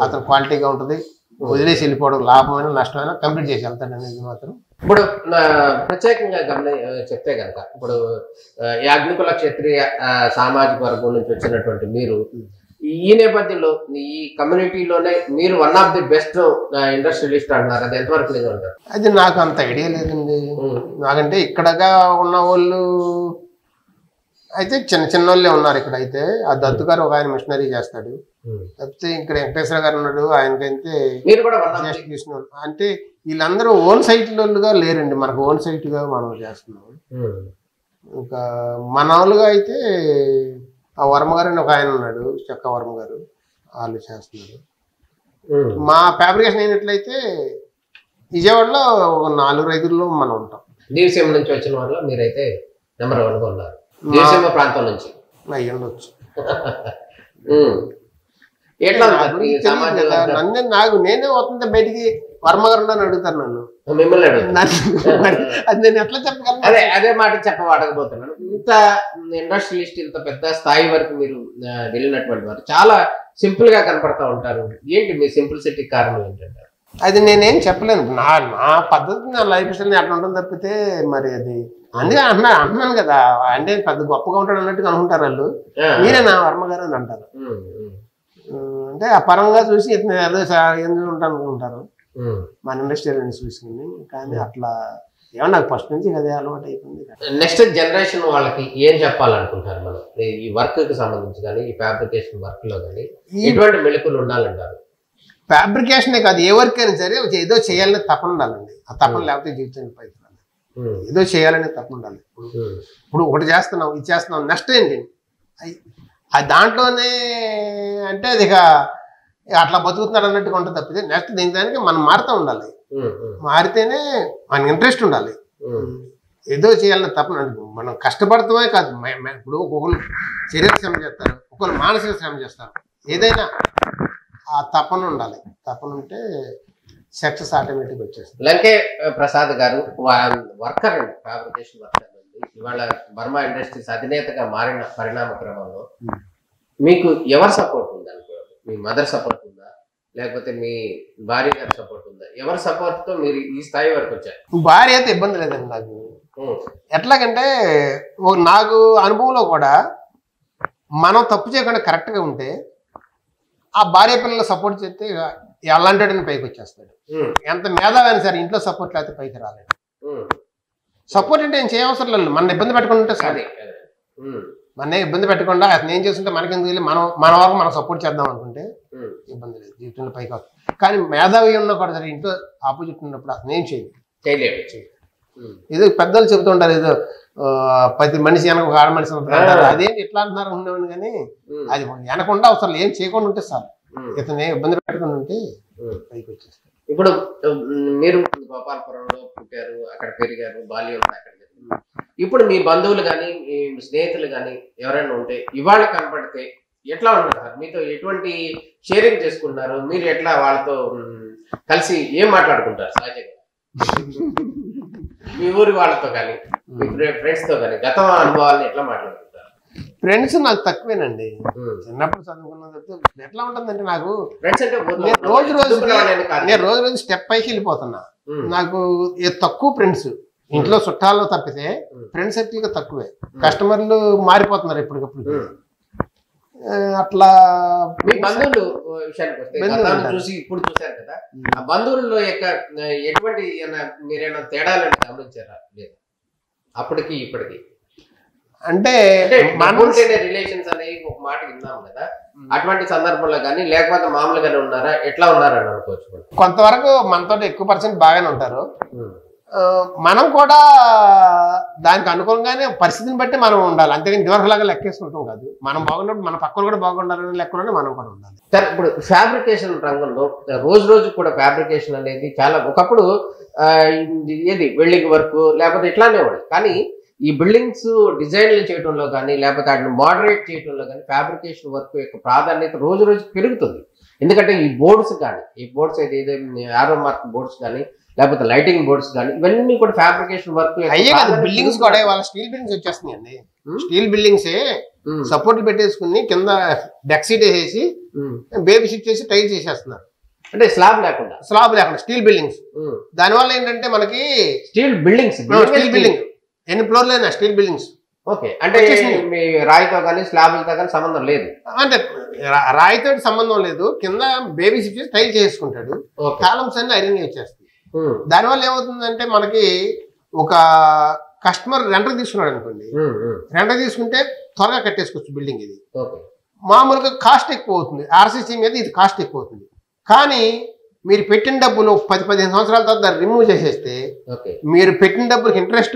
Speaker 2: అతను క్వాలిటీగా ఉంటుంది, వదిలేసి వెళ్ళిపోవడం లాభమైన నష్టమైనా కంప్లీట్ చేసి వెళ్తాడు అనేది మాత్రం.
Speaker 1: ఇప్పుడు ప్రత్యేకంగా చెప్తే కనుక ఇప్పుడు ఈ అగ్నికుల క్షత్రియ సామాజిక వర్గం నుంచి వచ్చినటువంటి మీరు ఈ నేపథ్యంలో ఈ కమ్యూనిటీలోనే మీరు one of the best industrialist అంటున్నారు, అది ఎంతవరకు లేదు అంటారు?
Speaker 2: అది నాకు అంత ఐడియా లేదండి. నాకంటే ఇక్కడగా ఉన్న వాళ్ళు అయితే చిన్న చిన్న వాళ్ళే ఉన్నారు ఇక్కడ. అయితే ఆ దత్తు గారు ఒక ఆయన మిషనరీ చేస్తాడు, తప్పితే ఇక్కడ వెంకటేశ్వర గారు ఉన్నాడు, ఆయనకైతే అంటే వీళ్ళందరూ ఓన్ సైట్లుగా లేరండి. మనకు ఓన్ సైట్గా మనం చేస్తున్నాం. ఇంకా మన వాళ్ళుగా అయితే ఆ వర్మ గారు అని ఒక ఆయన ఉన్నాడు, చెక్క వర్మ గారు, వాళ్ళు చేస్తున్నారు. మా ఫ్యాబ్రికేషన్ అయినట్లయితే విజయవాడలో ఒక 4-5 మనం ఉంటాం.
Speaker 1: దివిసీమ నుంచి వచ్చిన వాళ్ళు మీరైతే నెంబర్ 1గా ఉన్నారు. దివిసీమ ప్రాంతం నుంచి
Speaker 2: అయ్యి ఉండొచ్చు. నాకు నేనే వస్తుంటే బయటికి వర్మ గారు అని అడుగుతారు నన్ను,
Speaker 1: మిమ్మల్ని
Speaker 2: అది నేను ఎట్లా చెప్పగలను?
Speaker 1: అదే మాట చెప్పబడకపోతున్నాను. ఇంత ఇండస్ట్రియలిస్ట్ ఇంత పెద్ద స్థాయి వరకు మీరు వెళ్ళినటువంటి వారు చాలా సింపుల్ గా కనపడతా ఉంటారు. ఏంటి మీ సింప్లిసిటీ కారణం ఏంటంటారు?
Speaker 2: అది నేనేం చెప్పలేను. నా పద్ధతి నా లైఫ్ స్టైల్ అట్లా ఉంటుంది తప్పితే మరి అది అందుకే అంటున్నాను కదా, అంటే పెద్ద గొప్పగా ఉంటాడు అన్నట్టుగా అనుకుంటారు వాళ్ళు. మీరే నా వర్మ గారు అని అంటారు. అంటే ఆ పరంగా చూసి ఎందుకు ఉంటాను అనుకుంటారు మన ఇండస్ట్రియల్ చూసుకుని. కానీ అట్లా ఏమో నాకు ఫస్ట్ నుంచి అదే అలవాటు అయిపోయింది.
Speaker 1: నెక్స్ట్ జనరేషన్ వాళ్ళకి ఏం చెప్పాలనుకుంటారు మనం ఈ వర్క్ కి సంబంధించి కానీ ఈ ఫ్యాబ్రికేషన్ వర్క్ లో కానీ ఎటువంటి మెళకువలు ఉండాలంటారు?
Speaker 2: ఫ్యాబ్రికేషనే కాదు, ఏ వర్క్ అయినా సరే ఏదో చేయాలనే తపన ఉండాలండి. ఆ తపన లేకపోతే జీవితం పైకి ఏదో చేయాలనే తపన ఉండాలి. ఇప్పుడు ఒకటి చేస్తున్నాం, ఇది చేస్తున్నాం, నెక్స్ట్ ఏంటి అది దాంట్లోనే అంటే అది ఇక అట్లా బతుకుతున్నారు అన్నట్టుగా ఉంటుంది తప్పితే నెక్స్ట్ దానికి మనం మారుతూ ఉండాలి. మారితేనే మనకి ఇంట్రెస్ట్ ఉండాలి. ఏదో చేయాలని తప్పన మనం కష్టపడతామే కాదు. ఇప్పుడు ఒకళ్ళు శరీర శ్రమ చేస్తారు, ఒకళ్ళు మానసిక శ్రమ చేస్తారు. ఏదైనా ఆ తపన ఉండాలి. తపన ఉంటే సక్సెస్ ఆటోమేటిక్ వచ్చేస్తుంది.
Speaker 1: లంకే ప్రసాద్ గారు వర్కర్ అండి, ఫ్యాబ్రికేషన్ వర్కర్ అండి. ఇవాళ బర్మా ఇండస్ట్రీస్ అధినేతగా మారిన పరిణామ క్రమంలో మీకు ఎవరు సపోర్ట్ ఉంది అనుకోండి? మీ మదర్ సపోర్ట్ ఉందా, లేకపోతే మీ భార్య గారి సపోర్ట్ ఉందా? ఎవరి సపోర్ట్ తో మీరు ఈ స్థాయి వరకు వచ్చారు?
Speaker 2: భార్య అయితే ఇబ్బంది లేదండి నాకు. ఎట్లాగంటే నాకు అనుభవంలో కూడా మనం తప్పు చేయకుండా కరెక్ట్గా ఉంటే ఆ భార్య పిల్లలు సపోర్ట్ చేస్తే ఎలాంటి పైకి వచ్చేస్తాడు. ఎంత మేధావైనా సరే ఇంట్లో సపోర్ట్ లేకపోతే పైకి రాలేడు. సపోర్ట్ అంటే ఏం చేయవసరం లేదు, మన ఇబ్బంది పెట్టకుండా ఉంటే సరే. మన ఇబ్బంది పెట్టకుండా అతను ఏం చేస్తుంటే మనకెందుకు వెళ్ళి మన వరకు మనం సపోర్ట్ చేద్దాం అనుకుంటే ఇబ్బంది లేదు, జీవితంలో పైకి వస్తుంది. కానీ మేధావి ఉన్నా కూడా సరే ఇంట్లో ఆపోజిట్ ఉన్నప్పుడు అతను ఏం చేయలేదు. ఏదో పెద్దలు చెబుతుంటారు, ఏదో ప్రతి మనిషి వెనక ఒక ఆడ మనిషి అంటారు, అదేంటి ఎట్లా అంటున్నారు ఉండేవాడిని. కానీ అది వెనకుండా అవసరం ఏం చేయకుండా ఉంటే సార్, ఇతను ఇబ్బంది పెట్టకుండా ఉంటే పైకి వచ్చేస్తారు.
Speaker 1: ఇప్పుడు మీరు గోపాలపురంలో పుట్టారు, అక్కడ పెరిగారు, బాల్యం అక్కడ. ఇప్పుడు మీ బంధువులు కానీ మీ స్నేహితులు కానీ ఎవరైనా ఉంటే ఇవాళ కనపడితే ఎట్లా ఉన్నారు సార్? మీతో ఎటువంటి షేరింగ్ చేసుకుంటున్నారు? మీరు ఎట్లా వాళ్ళతో కలిసి ఏం మాట్లాడుకుంటారు సహజంగా? మీ ఊరి వాళ్ళతో కానీ మీ ఫ్రెండ్స్ తో కానీ గత అనుభవాలను ఎట్లా మాట్లాడుకుంటారు?
Speaker 2: ఫ్రెండ్స్ నాకు తక్కువేనండి. చిన్నప్పుడు చదువుకున్నది ఎట్లా ఉంటుందంటే నాకు
Speaker 1: ఫ్రెండ్స్ అంటే
Speaker 2: నేను రోజు స్టెప్ పైకి వెళ్ళిపోతున్నా. నాకు తక్కువ ఫ్రెండ్స్, ఇంట్లో చుట్టాల్లో తప్పితే ఫ్రెండ్ సర్కిల్ గా తక్కువే. కస్టమర్లు మారిపోతున్నారు ఎప్పటికప్పుడు. అట్లా
Speaker 1: మీ బంధువులు విషయానికి వస్తే చూసి ఇప్పుడు చూసారు కదా, ఆ బంధువుల్లో ఎటువంటి మీరేమైనా తేడాలను గమనించారా? లేదు అప్పటికి ఇప్పటికి అంటే రిలేషన్స్ అనేవి ఒక మాట విన్నాం కదా, అటువంటి సందర్భంలో కానీ లేకపోతే మామూలుగానే ఉన్నారా, ఎట్లా ఉన్నారని అనుకోవచ్చు?
Speaker 2: కొంతవరకు మనతో ఎక్కువ పర్సెంట్ బాగానే ఉంటారు. మనం కూడా దానికి అనుకూలంగానే పరిస్థితిని బట్టి మనం ఉండాలి, అంతేగాని దివరలాగా లెక్కేసుకుంటాం కాదు. మనం బాగున్నప్పుడు మన పక్కన కూడా బాగుండాలనే లెక్కలోనే మనం కూడా ఉండాలి.
Speaker 1: సరే, ఇప్పుడు ఫ్యాబ్రికేషన్ రంగంలో రోజు రోజు కూడా ఫ్యాబ్రికేషన్ అనేది చాలా, ఒకప్పుడు ఏది వెల్డింగ్ వర్క్ లేకపోతే ఇట్లానే వాళ్ళు, కానీ ఈ బిల్డింగ్స్ డిజైన్లు చేయడంలో కానీ లేకపోతే వాటిని మోడరేట్ చేయడంలో కానీ ఫ్యాబ్రికేషన్ వర్క్ యొక్క ప్రాధాన్యత రోజు రోజు పెరుగుతుంది. ఎందుకంటే ఈ బోర్డ్స్ కానీ, ఈ బోర్డ్స్ ఏదైతే యారో మార్క్ బోర్డ్స్ కానీ లేకపోతే లైటింగ్ బోర్డ్స్ కానీ ఇవన్నీ కూడా ఫ్యాబ్రికేషన్ వర్క్
Speaker 2: అయ్యే కదా. బిల్డింగ్స్ కూడా వాళ్ళ స్టీల్ బిల్డింగ్స్ వచ్చేస్తున్నాయండి. స్టీల్ బిల్డింగ్సే సపోర్ట్లు పెట్టేసుకుని కింద డెక్ సీట్ వేసేసి బేబీ షీట్ చేసి టైల్ చేసేస్తున్నారు.
Speaker 1: అంటే స్లాబ్ లేకుండా
Speaker 2: స్టీల్ బిల్డింగ్స్. దానివల్ల ఏంటంటే మనకి
Speaker 1: స్టీల్ బిల్డింగ్స్
Speaker 2: ఎన్ని ఫ్లోర్లు అయినా స్టీల్ బిల్డింగ్స్.
Speaker 1: ఓకే, అంటే మీ రాయితో కానీ స్లాబ్లతో కానీ సంబంధం లేదు.
Speaker 2: అంటే రాయితో సంబంధం లేదు, కింద బేబీ షీట్ చేసి టైల్ చేసుకుంటాడు, కాలమ్స్ అన్ని ఐరన్ వచ్చేస్తాయి. దానివల్ల ఏమవుతుందంటే మనకి ఒక కస్టమర్ రెంటర్ తీసుకున్నాడు అనుకోండి, రెంటర్ తీసుకుంటే త్వరగా కట్టేసుకోవచ్చు బిల్డింగ్. ఇది మామూలుగా కాస్ట్ ఎక్కువ అవుతుంది, ఆర్సీసీ మీద ఇది కాస్ట్ ఎక్కువ అవుతుంది. కానీ మీరు పెట్టిన డబ్బులు 10-15 సంవత్సరాల తర్వాత దాన్ని రిమూవ్ చేసేస్తే మీరు పెట్టిన డబ్బులకి ఇంట్రెస్ట్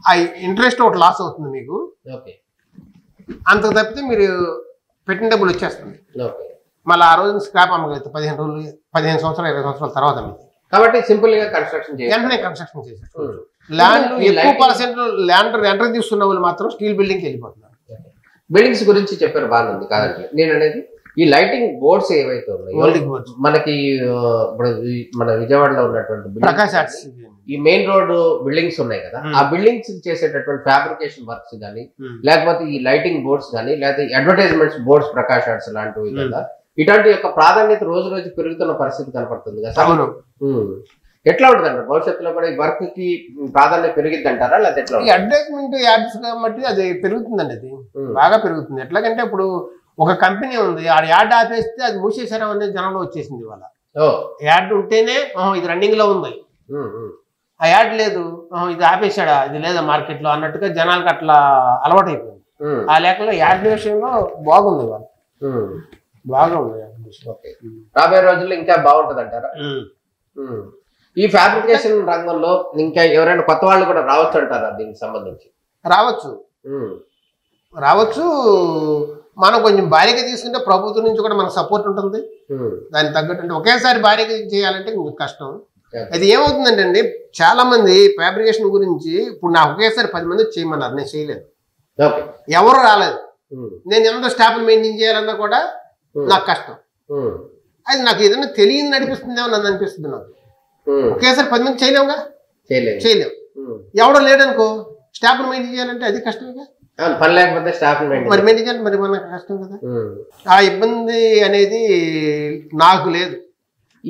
Speaker 2: ఆ ఇంట్రెస్ట్ ఒకటి లాస్ అవుతుంది మీకు. అంత తప్పితే మీరు పెట్టిన డబ్బులు వచ్చేస్తుంది. మళ్ళీ ఆ రోజు స్క్రాప్ అమ్మగలుగుతాయి 15 సంవత్సరాలు 20 సంవత్సరాల తర్వాత మీకు.
Speaker 1: కాబట్టి సింపుల్ గా కన్స్ట్రక్షన్
Speaker 2: వెంటనే కన్స్ట్రక్షన్ చేసేస్తారు. ల్యాండ్ ఎక్కువ పర్సెంట్ ల్యాండ్ రెంటర్ తీసుకున్న వాళ్ళు మాత్రం స్టీల్ బిల్డింగ్కి వెళ్ళిపోతున్నారు.
Speaker 1: బిల్డింగ్స్ గురించి చెప్పారు, బాగుంది కాదండి. నేను అనేది ఈ లైటింగ్ బోర్డ్స్ ఏవైతే ఉన్నాయో మనకి మన విజయవాడలో ఉన్నటువంటి ఈ మెయిన్ రోడ్ బిల్డింగ్స్ ఉన్నాయి కదా, ఆ బిల్డింగ్స్ చేసేటటువంటి ఫ్యాబ్రికేషన్ వర్క్స్ కానీ లేకపోతే ఈ లైటింగ్ బోర్డ్స్ కానీ లేకపోతే అడ్వర్టైజ్మెంట్స్ బోర్డ్స్ ప్రకాష్ ఆర్ట్స్ లాంటివి కదా, ఇటువంటి యొక్క ప్రాధాన్యత రోజు రోజు పెరుగుతున్న పరిస్థితి కనపడుతుంది కదా. ఎట్లా ఉంటుందంట భవిష్యత్తులో కూడా ఈ వర్క్ కి ప్రాధాన్యత పెరిగిద్ది అంటారా, లేకపోతే ఎట్లా?
Speaker 2: అడ్వర్టైజ్మెంట్ యాడ్స్ కాబట్టి అది పెరుగుతుందండి, అది బాగా పెరుగుతుంది. ఎట్లాగంటే ఇప్పుడు ఒక కంపెనీ ఉంది, ఆ యాడ్ ఆపేస్తే అది మూసేసారా అనేది జనంలో వచ్చేసింది. ఇవాళ యాడ్ ఉంటేనే ఇది రన్నింగ్ లో ఉంది, ఆ యాడ్ లేదు ఇది ఆపేసాడా, ఇది లేదా మార్కెట్ లో అన్నట్టుగా జనాలకు అట్లా అలవాటు అయిపోయింది. ఆ లేఖలో యాడ్ విషయంలో బాగుంది, ఇవాళ బాగా ఉంది.
Speaker 1: రాబోయే రోజుల్లో ఇంకా బాగుంటది అంటారా? ఈ ఫ్యాబ్రికేషన్ రంగంలో ఇంకా ఎవరైనా కొత్త వాళ్ళు కూడా రావచ్చు అంటారా? దీనికి సంబంధించి
Speaker 2: రావచ్చు. మనం కొంచెం భారీగా తీసుకుంటే ప్రభుత్వం నుంచి కూడా మనకు సపోర్ట్ ఉంటుంది. దానికి తగ్గట్టు అంటే ఒకేసారి భారీగా చేయాలంటే కష్టం. అది ఏమవుతుందంటే అండి, చాలా మంది ఫ్యాబ్రికేషన్ గురించి ఇప్పుడు నాకు ఒకేసారి 10 మంది చేయమన్నారు, నేను చేయలేదు, ఎవరు రాలేదు. నేను ఎంత స్టాఫ్ని మెయింటైన్ చేయాలన్నా కూడా నాకు కష్టం. అది నాకు ఏదైనా తెలియదు నడిపిస్తుందేమో నన్ను అనిపిస్తుంది. నాకు ఒకేసారి 10 మంది చేయలేముగా, చేయలేము. ఎవడో లేడనుకో స్టాఫ్ని మెయింటైన్ చేయాలంటే అది కష్టమేగా.
Speaker 1: పని లేకపోతే స్టాఫ్
Speaker 2: మరి మెయింటైన్ మరి మనకు కష్టం కదా. ఆ ఇబ్బంది అనేది నాకు లేదు.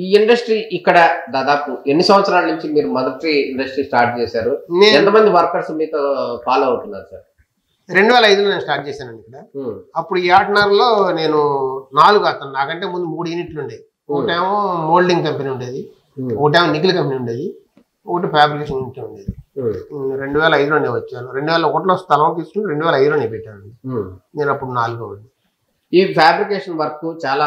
Speaker 1: ఈ ఇండస్ట్రీ ఇక్కడ దాదాపు ఎన్ని సంవత్సరాల నుంచి మీరు మొదటి ఇండస్ట్రీ స్టార్ట్ చేశారు? ఎంతమంది వర్కర్స్ మీతో ఫాలో అవుతున్నారు సార్?
Speaker 2: 2005లో నేను స్టార్ట్ చేశానండి ఇక్కడ. అప్పుడు ఈ ఆటనార్లో నేను 4 అతను నాకంటే ముందు 3 యూనిట్లు ఉండేవి. ఒకటేమో మోల్డింగ్ కంపెనీ ఉండేది, ఒకటేమో నిఖిల్ కంపెనీ ఉండేది, ఒకటి ఫ్యాబ్రికేషన్ యూనిట్ ఉండేది. 2005లో నేను వచ్చాను. 2001లో స్థలం తీసుకుని 2005లో నేను పెట్టాను. నేను అప్పుడు 4వ.
Speaker 1: ఈ ఫ్యాబ్రికేషన్ వర్క్ చాలా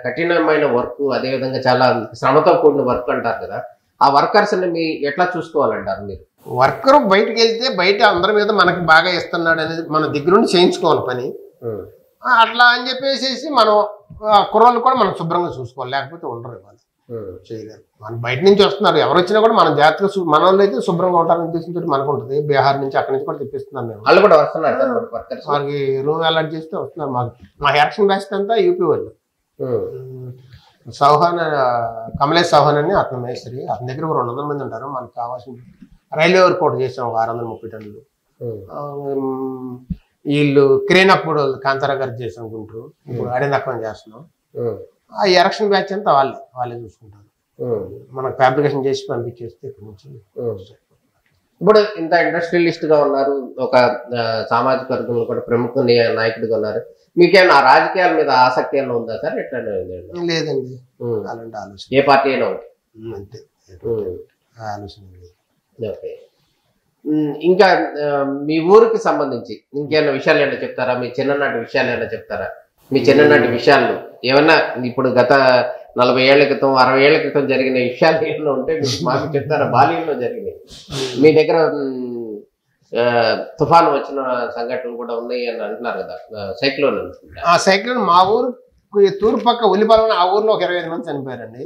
Speaker 1: కఠినమైన వర్క్, అదేవిధంగా చాలా శ్రమతో కూడిన వర్క్ అంటారు కదా. ఆ వర్కర్స్ మీ ఎట్లా చూసుకోవాలంటారు మీరు?
Speaker 2: వర్కర్ బయటకు వెళ్తే బయట అందరి మీద మనకి బాగా ఇస్తున్నాడు అనేది మన దగ్గర నుండి చేయించుకోవాలి పని. అట్లా అని చెప్పేసి మనం కుర్రోళ్ళు కూడా మనం శుభ్రంగా చూసుకోవాలి, లేకపోతే ఉండరు వాళ్ళు చేయలేరు. మన బయట నుంచి వస్తున్నారు, ఎవరు వచ్చినా కూడా మనం జాగ్రత్తగా మన వాళ్ళు అయితే శుభ్రంగా ఉంటారని ఉద్దేశంతో మనకు ఉంటుంది. బీహార్ నుంచి అక్కడి నుంచి కూడా తెప్పిస్తున్నాం మేము.
Speaker 1: వాళ్ళు కూడా వస్తున్నారు,
Speaker 2: వాళ్ళకి రూమ్ అలాట్ చేస్తే వస్తున్నారు. మా ఎలక్షన్ బ్యాచ్ అంతా యూపీ వాళ్ళు. చౌహాన్, కమలేష్ చౌహాన్ అని అతను మేస్త్రి, అతని దగ్గర 200 మంది ఉంటారు. మనకు కావాల్సిన రైల్వే వర్క్ ఒకటి చేసాం, 630 టన్నులు. వీళ్ళు క్రేన్ అప్పుడు కాంతారా గారు చేసాం గుంటూరు, ఇప్పుడు అడినక్కం చేస్తున్నాం. ఆ ఎలక్షన్ బ్యాచ్ అంతా వాళ్ళే చూసుకుంటారు. మనకు ఫ్యాబ్రికేషన్ చేసి పంపించేస్తే ఇక్కడ నుంచి.
Speaker 1: ఇప్పుడు ఇంత ఇండస్ట్రియలిస్ట్ గా ఉన్నారు, ఒక సామాజిక వర్గంలో కూడా ప్రముఖ నాయకుడిగా ఉన్నారు. మీకేమైనా రాజకీయాల మీద ఆసక్తి ఏమైనా ఉందా సార్? ఎట్లా?
Speaker 2: లేదండి, అలాంటి ఆలోచన.
Speaker 1: ఏ పార్టీ అయినా
Speaker 2: అంతే, ఆలోచన లేదు.
Speaker 1: ఓకే. ఇంకా మీ ఊరికి సంబంధించి ఇంకేమైనా విషయాలు ఏమైనా చెప్తారా? మీ చిన్ననాటి విషయాలు ఏమైనా చెప్తారా? మీ చిన్ననాటి విషయాలు ఏమన్నా ఇప్పుడు గత 40 ఏళ్ల క్రితం 60 ఏళ్ల క్రితం జరిగిన విషయాలు ఏమైనా ఉంటే మాకు చెప్తారా? బాల్యంలో జరిగినాయి మీ దగ్గర తుఫాను వచ్చిన సంఘటనలు కూడా ఉన్నాయి అని అంటున్నారు కదా, సైక్లోన్ అనుకుంటా.
Speaker 2: ఆ సైక్లోన్ మా ఊరు తూర్పు పక్క ఉల్లిపాలెం, ఆ ఊర్లో ఒక 25 మంది చనిపోయారండి.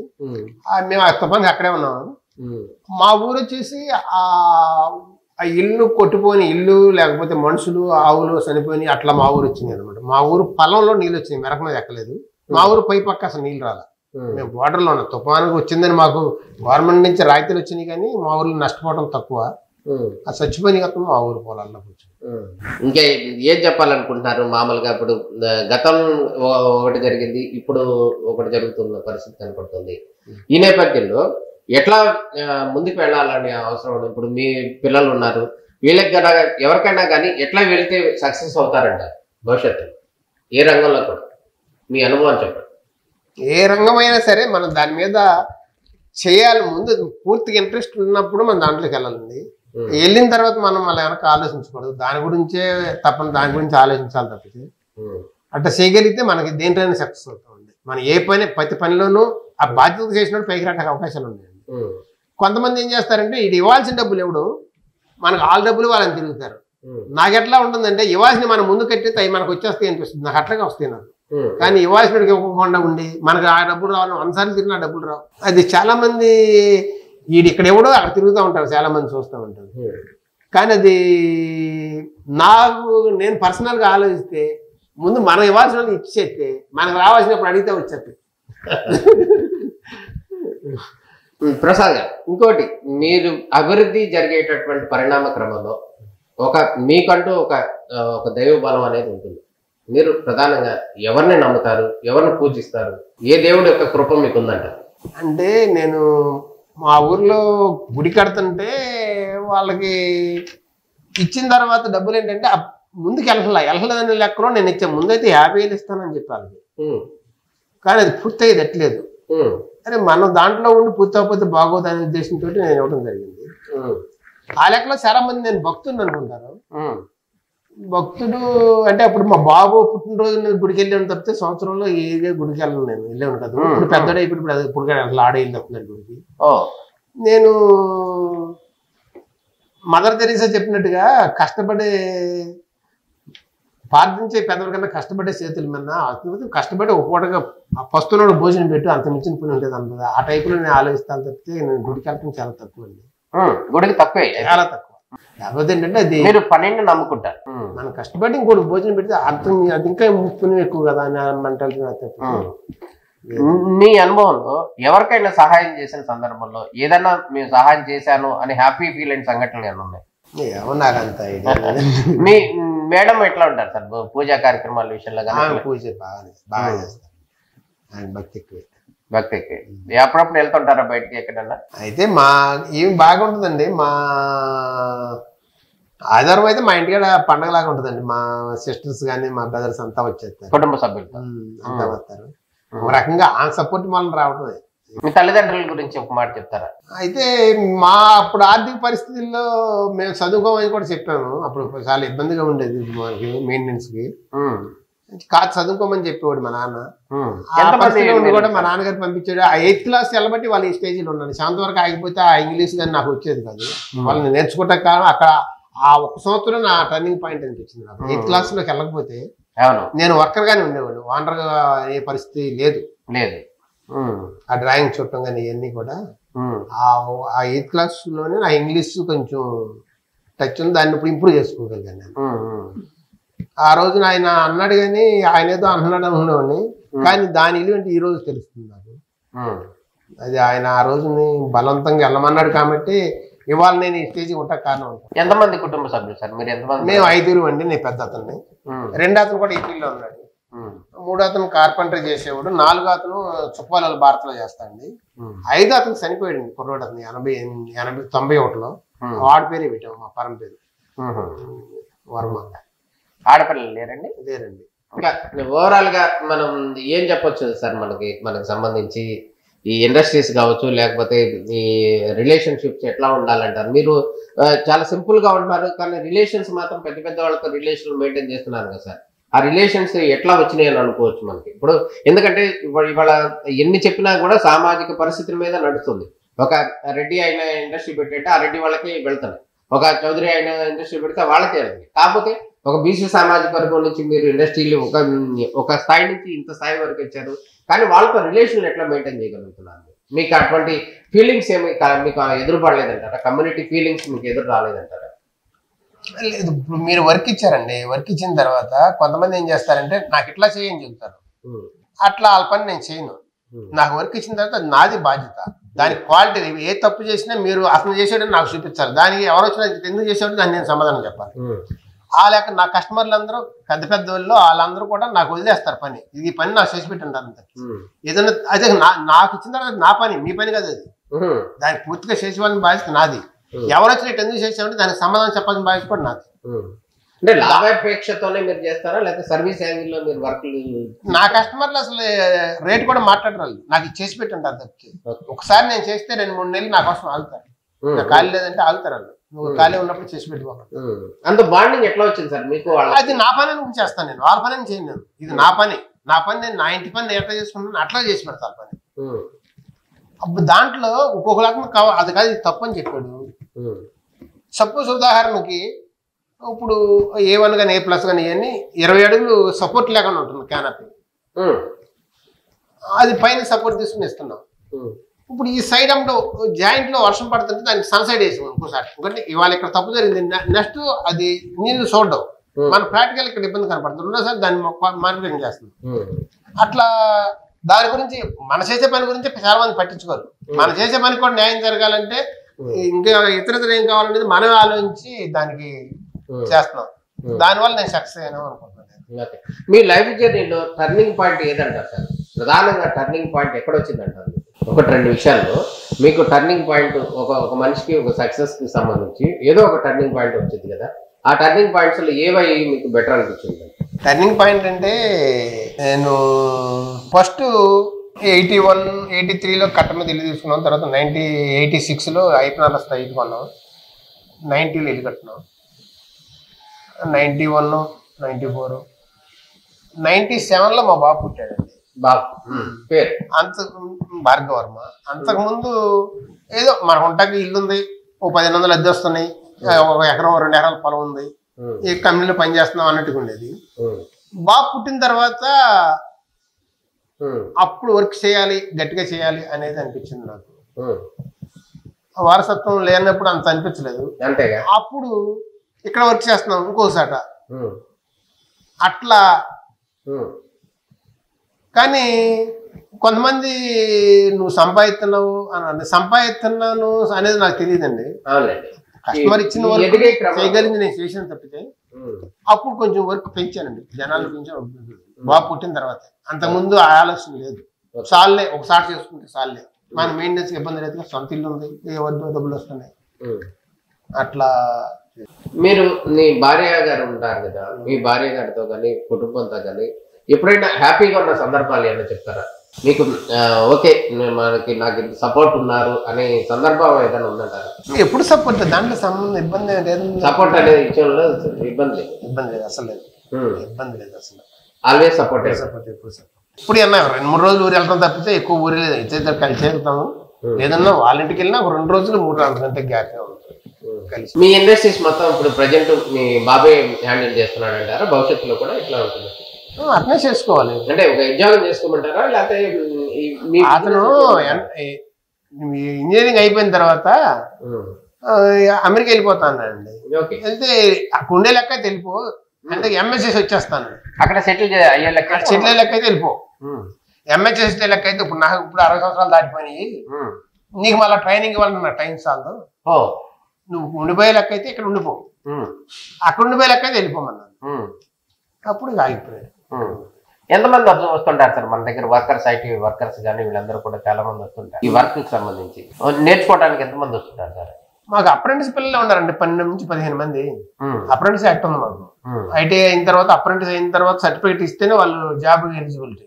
Speaker 2: మేము ఆ తుఫాన్కి అక్కడే ఉన్నాము. మా ఊరు వచ్చేసి ఆ ఇల్లు కొట్టుపోని ఇల్లు, లేకపోతే మనుషులు ఆవులు చనిపోయి అట్లా మా ఊరు వచ్చింది అనమాట. మా ఊరు పొలంలో నీళ్ళు వచ్చినాయి, మెరక మీద ఎక్కలేదు. మా ఊరు పై పక్క అసలు నీళ్ళు రాలే. మేము బోర్డర్లో ఉన్నాం. తుఫాను వచ్చిందని మాకు గవర్నమెంట్ నుంచి రాయితీలు వచ్చినాయి, కానీ మా ఊర్లో నష్టపోవడం తక్కువ. ఆ చచ్చిపోయిన గతం మా ఊరు పొలాల్లో కూర్చొని.
Speaker 1: ఇంకా ఏం చెప్పాలనుకుంటున్నారు? మామూలుగా ఇప్పుడు గతం ఒకటి జరిగింది, ఇప్పుడు ఒకటి జరుగుతున్న పరిస్థితి కనపడుతుంది. ఈ నేపథ్యంలో ఎట్లా ముందుకు వెళ్ళాలనే అవసరం? ఇప్పుడు మీ పిల్లలు ఉన్నారు, వీళ్ళకి కదా ఎవరికైనా కానీ ఎట్లా వెళితే సక్సెస్ అవుతారంట భవిష్యత్తు? ఏ రంగంలో కూడా మీ అనుభవం చెప్పండి.
Speaker 2: ఏ రంగమైనా సరే మనం దాని మీద చేయాలి. ముందు పూర్తిగా ఇంట్రెస్ట్ ఉన్నప్పుడు మనం దాంట్లోకి వెళ్ళాలండి. వెళ్ళిన తర్వాత మనం మళ్ళీ వెనక ఆలోచించకూడదు. దాని గురించే దాని గురించి ఆలోచించాలి తప్పితే అట్లా చేయగలిగితే మనకి దేంట్లోనే సక్సెస్ అవుతామండి. మనం ఏ పని ప్రతి పనిలోనూ ఆ బాధ్యత చేసినప్పుడు పైకి రావడానికి అవకాశాలు ఉన్నాయండి. కొంతమంది ఏం చేస్తారంటే ఇది ఇవ్వాల్సిన డబ్బులు ఎవడు మనకు వాళ్ళ డబ్బులు వాళ్ళని తిరుగుతారు. నాకు ఎట్లా ఉంటుందంటే ఇవ్వాల్సిన మనం ముందు కట్టితే అవి మనకు వచ్చేస్తాయి అనిపిస్తుంది. నాకు అట్లాగే వస్తాయి నాకు. కానీ ఇవ్వాల్సినడికి ఇవ్వకుండా ఉండి మనకు ఆ డబ్బులు రావాలి, అన్నిసార్లు తిరిగిన డబ్బులు రావు. అది చాలా మంది వీడు ఇక్కడ ఎవడో అక్కడ తిరుగుతూ ఉంటారు, చాలా మంది చూస్తూ ఉంటారు. కానీ అది నేను పర్సనల్గా ఆలోచిస్తే ముందు మనం ఇవ్వాల్సిన వాళ్ళు ఇచ్చేస్తే మనకు రావాల్సినప్పుడు అడిగితే వచ్చేది.
Speaker 1: ప్రసాద్ గారు, ఇంకోటి, మీరు అభివృద్ధి జరిగేటటువంటి పరిణామ క్రమంలో మీకంటూ ఒక దైవ బలం అనేది ఉంటుంది. మీరు ప్రధానంగా ఎవరిని నమ్ముతారు, ఎవరిని పూజిస్తారు, ఏ దేవుడి యొక్క కృప మీకు ఉందంట?
Speaker 2: అంటే నేను మా ఊర్లో గుడి కడుతుంటే వాళ్ళకి ఇచ్చిన తర్వాత డబ్బులు ఏంటంటే ముందుకు వెళ్ళలేదనే లెక్కలో నేను ఇచ్చే ముందైతే 50,000 ఇస్తానని చెప్పాలి. కానీ అది పూర్తయ్యేది ఎట్లేదు. అరే మనం దాంట్లో ఉండి పూర్తయిపోతే బాగోదు అనే ఉద్దేశంతో నేను ఇవ్వడం జరిగింది. ఆ లెక్కలో చాలా మంది నేను భక్తుడు అనుకుంటారు. భక్తుడు అంటే అప్పుడు మా బాబు పుట్టినరోజు గుడికి వెళ్ళాను తప్పితే సంవత్సరంలో ఏ గుడికి వెళ్ళను. నేను వెళ్ళాను కదా, ఇప్పుడు పెద్దడే ఇప్పుడు ఆడే వెళ్ళి తప్పుతున్నాను గుడికి. నేను మదర్ తెరీసా చెప్పినట్టుగా కష్టపడే ప్రార్థించే పెద్దల కన్నా కష్టపడే చేతుల మీద కష్టపడి ఒక పూటగా పస్తులో భోజనం పెట్టు అంత మించిన పుణ్యం ఉంటుంది అన్నది. ఆ టైపులో నేను ఆలోచిస్తాను తప్పితే నేను గుడికి వెళ్ళడం చాలా తక్కువ అండి.
Speaker 1: గుడికి తక్కువే, చాలా తక్కువ.
Speaker 2: కాకపోతే ఏంటంటే అది
Speaker 1: మీరు పనిని నమ్ముకుంటారు.
Speaker 2: మనం కష్టపడి ఇంకోటి భోజనం పెడితే అర్థం అది ఇంకా పుణ్యం ఎక్కువ కదా అని మెంటాలిటీ.
Speaker 1: మీ అనుభవంలో ఎవరికైనా సహాయం చేసిన సందర్భంలో ఏదైనా మేము సహాయం చేశాను అని హ్యాపీ ఫీల్ అయిన సంఘటనలు ఏమైనా ఉన్నాయి?
Speaker 2: ఏమో నాకంత
Speaker 1: మేడం ఎట్లా ఉంటారు సార్ పూజా కార్యక్రమాల విషయంలో
Speaker 2: పూజ బాగా చేస్తారు. ఆయన భక్తి ఎక్కువ.
Speaker 1: అప్పుడప్పుడు వెళ్తుంటారా బయటకి ఎక్కడన్నా?
Speaker 2: అయితే ఏమి బాగుంటుందండి. మా ఆధారం అయితే మా ఇంటికాడ పండగలాగా ఉంటుందండి. మా సిస్టర్స్ కానీ మా బ్రదర్స్ అంతా వచ్చేస్తారు,
Speaker 1: కుటుంబ సభ్యులు
Speaker 2: అంతా వస్తారు. ఒక రకంగా ఆ సపోర్ట్ మనం రావటం.
Speaker 1: మీ తల్లిదండ్రుల గురించి ఒక మాట చెప్తారా?
Speaker 2: అయితే అప్పుడు ఆర్థిక పరిస్థితుల్లో మేము చదువుకోమని కూడా చెప్పాము. అప్పుడు చాలా ఇబ్బందిగా ఉండేది మనకి మెయింటెనెన్స్ కి. కాదు చదువుకోమని చెప్పేవాడు మా నాన్న. కూడా మా నాన్నగారు పంపించాడు. ఆ 8th క్లాస్ వెళ్ళబట్టి వాళ్ళు ఈ స్టేజీలో ఉన్నాను. 7th వరకు ఆగిపోతే ఆ ఇంగ్లీష్ కానీ నాకు వచ్చేది కాదు. వాళ్ళని నేర్చుకుంటా కారణం అక్కడ ఆ 1 సంవత్సరం నా టర్నింగ్ పాయింట్ అనిపించింది నాకు. 8th క్లాస్లోకి వెళ్ళకపోతే నేను వర్కర్ గానే ఉండేవాడు, ఓనర్ గా అయ్యే పరిస్థితి లేదు. ఆ డ్రాయింగ్ చూడటం కానీ ఇవన్నీ కూడా ఆ 8th క్లాస్లోనే నా ఇంగ్లీష్ కొంచెం టచ్ ఉంది. దాన్ని ఇప్పుడు ఇంప్రూవ్ చేసుకోగలిగాను నేను. ఆ రోజున ఆయన అన్నాడు కానీ ఆయన ఏదో అంటున్నాడు అనుకునేవాడిని, కానీ దాని ఇల్లు అంటే ఈ రోజు తెలుస్తుంది నాకు. అది ఆయన ఆ రోజుని బలవంతంగా వెళ్ళమన్నాడు కాబట్టి ఇవాళ నేను ఈ స్టేజ్ ఉంటా కారణం.
Speaker 1: ఎంతమంది కుటుంబ సభ్యులు సార్ మీరు? ఎంతమంది?
Speaker 2: మేము 5 అండి. నేను పెద్ద అతన్ని, 2 అతను కూడా ఈపీలో ఉన్నాడు, 3 అతను కార్పెంటరీ చేసేవాడు, 4 అతను చుప్పాల భారత్లో చేస్తాండి, 5 అతను చనిపోయాడు కుర్రోడు. అతను 91లో. వాడి పేరే పెట్టాము, మా పరం పేరు వర్మ.
Speaker 1: ఆడపిల్లలు లేరండి?
Speaker 2: లేరండి.
Speaker 1: ఓవరాల్ గా మనం ఏం చెప్పొచ్చు సార్ మనకు సంబంధించి ఈ ఇండస్ట్రీస్ కావచ్చు, లేకపోతే ఈ రిలేషన్షిప్స్ ఎట్లా ఉండాలంటారు? మీరు చాలా సింపుల్ గా ఉంటున్నారు, కానీ రిలేషన్స్ మాత్రం పెద్ద పెద్ద వాళ్ళతో రిలేషన్ మెయింటైన్ చేస్తున్నారు కదా సార్. ఆ రిలేషన్స్ ఎట్లా వచ్చినాయి అని అనుకోవచ్చు మనకి ఇప్పుడు. ఎందుకంటే ఇవాళ ఎన్ని చెప్పినా కూడా సామాజిక పరిస్థితుల మీద నడుస్తుంది. ఒక రెడ్డి అయిన ఇండస్ట్రీ పెట్టేట ఆ రెడ్డి వాళ్ళకి వెళ్తాను, ఒక చౌదరి అయిన ఇండస్ట్రీ పెడితే వాళ్ళకే వెళ్తాయి. కాకపోతే ఒక బీసీ సామాజిక వర్గం నుంచి మీరు ఇండస్ట్రీలు ఒక స్థాయి నుంచి ఇంత స్థాయి వరకు వచ్చారు, కానీ వాళ్ళతో రిలేషన్ ఎట్లా మెయింటైన్ చేయగలుగుతున్నారు? మీకు అటువంటి ఫీలింగ్స్ ఏమి మీకు ఎదురుపడలేదంటారా? కమ్యూనిటీ ఫీలింగ్స్ మీకు ఎదురు రాలేదంటారా?
Speaker 2: లేదు, ఇప్పుడు మీరు వర్క్ ఇచ్చారండి. వర్క్ ఇచ్చిన తర్వాత కొంతమంది ఏం చేస్తారంటే నాకు ఇట్లా చేయని చెబుతారు. అట్లా వాళ్ళ పని నేను చేయను. నాకు వర్క్ ఇచ్చిన తర్వాత నాది బాధ్యత. దానికి క్వాలిటీ ఏ తప్పు చేసినా మీరు అతను చేసాడని నాకు చూపించాలి. దానికి ఎవరు వచ్చినా ఎందుకు చేసాడో దాన్ని నేను సమాధానం చెప్పాలి. ఆ లేక నా కస్టమర్లు అందరూ పెద్ద పెద్ద వాళ్ళు వాళ్ళందరూ కూడా నాకు వదిలేస్తారు పని. ఈ పని నాకు చేసి పెట్టింటారు అంత. ఏదైనా అదే నాకు ఇచ్చిన తర్వాత నా పని, మీ పని కదా అది. దానికి పూర్తిగా చేసేవాళ్ళని బాధ్యత నాది. ఎవరు వచ్చినా ఎందుకు చేసామంటే దానికి సమాధానం చెప్పాల్సిన బాధ్యత కూడా నాది.
Speaker 1: అంటే లాభాపేక్షతోనే మీరు చేస్తారా, లేకపోతే సర్వీస్ యాంగిల్లో మీరు వర్క్?
Speaker 2: నా కస్టమర్లు అసలు రేట్ కూడా మాట్లాడరు. నాకు చేసి పెట్టింటారు తప్పితే. ఒకసారి నేను చేస్తే 2-3 నెలలు నా కోసం ఆగుతారు. నాకు ఖాళీ లేదంటే ఆగుతారు వాళ్ళు. నువ్వు ఖాళీ ఉన్నప్పుడు చేసి పెట్టుకోవాలి.
Speaker 1: అంత బాండింగ్ ఎట్లా వచ్చింది సార్ మీకు?
Speaker 2: అది నా పని నుంచి చేస్తాను నేను, వాళ్ళ పని చేయను నేను. ఇది నా పని నేను నా ఇంటి పని ఎట్లా చేసుకుంటాను అట్లా చేసి పెడతాను పని. అప్పుడు దాంట్లో ఒక్కొక్కరికి అది కాదు ఇది తప్పు అని చెప్పాడు. సపోజ్ ఉదాహరణకి ఇప్పుడు A1 కానీ A+ కానీ ఇవన్నీ 20 అడుగులు సపోర్ట్ లేకుండా ఉంటుంది క్యానపీ. అది పైన సపోర్ట్ తీసుకుని ఇస్తున్నాం. ఇప్పుడు ఈ సైడ్ అప్పుడు జాయింట్ లో వర్షం పడుతుంటే దానికి సన్సైడ్ వేసి ఇంకోసారి ఎందుకంటే ఇవాళ ఇక్కడ తప్పు జరిగింది, నెక్స్ట్ అది నీళ్లు చూడడం మన ప్రాక్టికల్ ఇక్కడ ఇబ్బంది కనపడుతుంది. రెండోసారి దాన్ని మానిటరింగ్ చేస్తున్నాం. అట్లా దాని గురించి మన చేసే పని గురించి చాలా మంది పట్టించుకోరు. మన చేసే పని కూడా న్యాయం జరగాలంటే ఇంకా ఇతర ఏం కావాలనేది మనమే ఆలోచించి దానికి చేస్తున్నాం. దానివల్ల నేను సక్సెస్ అయినా అనుకుంటున్నాను.
Speaker 1: మీ లైఫ్ జర్నీలో టర్నింగ్ పాయింట్ ఏదంటారు సార్? ప్రధానంగా టర్నింగ్ పాయింట్ ఎక్కడ వచ్చిందంటారు? 1-2 విషయాల్లో మీకు టర్నింగ్ పాయింట్ ఒక మనిషికి ఒక సక్సెస్ కి సంబంధించి ఏదో ఒక టర్నింగ్ పాయింట్ వచ్చింది కదా, ఆ టర్నింగ్ పాయింట్స్ లో ఏవై మీకు బెటర్ అనిపించింది?
Speaker 2: టర్నింగ్ పాయింట్ అంటే నేను ఫస్ట్ 81, 83లో కట్ట మీద ఇల్లు తీసుకున్నాం. తర్వాత 86లో ఐపీఆర్ల స్థాయి కొన్నాం. 90లో ఇల్లు కట్టినాం. 91, 94, 97లో మా బాబు పుట్టాడండి.
Speaker 1: బాబు పేరు
Speaker 2: భార్గవర్మ. అంతకుముందు ఏదో మనకు ఉంటాకి ఇల్లు ఉంది, ఓ 1500 అద్దె వస్తున్నాయి, 1 ఎకరం 2 ఎకరాల పొలం ఉంది, ఈ కంపెనీలో పనిచేస్తున్నాం అన్నట్టుగా ఉండేది. బాబు పుట్టిన తర్వాత అప్పుడు వర్క్ చేయాలి, గట్టిగా చేయాలి అనేది అనిపించింది నాకు. వారసత్వం లేనప్పుడు అంత అనిపించలేదు. అప్పుడు ఇక్కడ వర్క్ చేస్తున్నాం ఇంకోసాట అట్లా. కానీ కొంతమంది నువ్వు సంపాదిస్తున్నావు అని సంపాదిస్తున్నాను అనేది నాకు తెలియదండి. కస్టమర్ ఇచ్చిన వర్క్ చేయగలిగింది నేను చేసిన తప్పితే అప్పుడు కొంచెం వర్క్ పెంచానండి, జనాలు కొంచెం బాబు పుట్టిన తర్వాత. అంతకుముందు ఆ ఆలోచన లేదు, సాల్లే ఒకసారి చేసుకుంటే సాల్లే, మన మెయింటెనెన్స్ ఇబ్బంది లేదు, సొంత ఇల్లు ఉంది, ఏ వద్దు డబ్బులు వస్తున్నాయి అట్లా.
Speaker 1: మీరు మీ భార్య గారు ఉంటారు కదా, మీ భార్య గారితో కానీ కుటుంబంతో కానీ ఎప్పుడైనా హ్యాపీగా ఉన్న సందర్భాలు ఏమైనా చెప్తారా? మీకు ఓకే మనకి నాకు ఇంత సపోర్ట్ ఉన్నారు అనే సందర్భం ఏదైనా ఉందంటారా?
Speaker 2: ఎప్పుడు సపోర్ట్, దాంట్లో సంబంధం ఇబ్బంది లేదు,
Speaker 1: సపోర్ట్ అనేది విషయంలో ఇబ్బంది లేదు,
Speaker 2: ఇబ్బంది లేదు అసలు లేదు, ఇబ్బంది లేదు అసలు.
Speaker 1: Always support.
Speaker 2: సపోర్ట్ ఎప్పుడు సపోర్ట్. ఇప్పుడు అన్నా 2-3 రోజులు ఊరు వెళ్తాం తప్పితే ఎక్కువ ఊరి లేదు, ఇద్దరు కలిసి వెళ్తాము. ఏదన్నా వాళ్ళ ఇంటికి వెళ్ళినా ఒక 2 రోజులు 3-4 గంటల గ్యాప్ కలిసి.
Speaker 1: మీ ఇండస్ట్రీస్ మొత్తం ఇప్పుడు ప్రజెంట్ మీ బాబాయ్ హ్యాండిల్ చేస్తున్నాడు అంటారా? భవిష్యత్తులో కూడా ఇట్లా ఉంటుంది
Speaker 2: అట్నే చేసుకోవాలి
Speaker 1: అంటే ఒక ఉద్యోగం చేసుకోమంటారా? లేకపోతే
Speaker 2: అతను ఇంజనీరింగ్ అయిపోయిన తర్వాత అమెరికా వెళ్ళిపోతా అన్నాడండి. వెళ్తే ఉండే లెక్క అయితే వెళ్ళిపో, అంటే ఎంఎస్ఎస్ వచ్చేస్తాను
Speaker 1: అక్కడ సెటిల్ అయ్యే లెక్క,
Speaker 2: సెటిల్ అయ్యే లెక్క అయితే వెళ్ళిపో. ఎంఎస్ఎస్ లెక్క అయితే ఇప్పుడు నాకు ఇప్పుడు 60 సంవత్సరాలు దాటిపోయినాయి, నీకు మళ్ళీ ట్రైనింగ్ ఇవ్వాలన్నా టైం చాలదు, నువ్వు ఉండిపోయే లెక్క అయితే ఇక్కడ ఉండిపో, అక్కడ ఉండిపోయే లెక్క అయితే వెళ్ళిపోమన్నాను. అప్పుడు ఆగిపోయాడు.
Speaker 1: ఎంతమంది వస్తుంటారు సార్ మన దగ్గర? వర్కర్స్, ఐటీ వర్కర్స్ కానీ వీళ్ళందరూ కూడా చాలా మంది వస్తుంటారు ఈ వర్క్ కి సంబంధించి. నేర్చుకోవడానికి ఎంతమంది వస్తుంటారు సార్?
Speaker 2: మాకు అప్రెంటిస్ పిల్లలు ఉన్నారండి, 12 నుంచి 15 మంది అప్రెంటిస్ యాక్ట్ ఉంది మాకు. ఐటీ అయిన తర్వాత అప్రెంటిస్ అయిన తర్వాత సర్టిఫికేట్ ఇస్తేనే వాళ్ళు జాబ్ ఎలిజిబిలిటీ.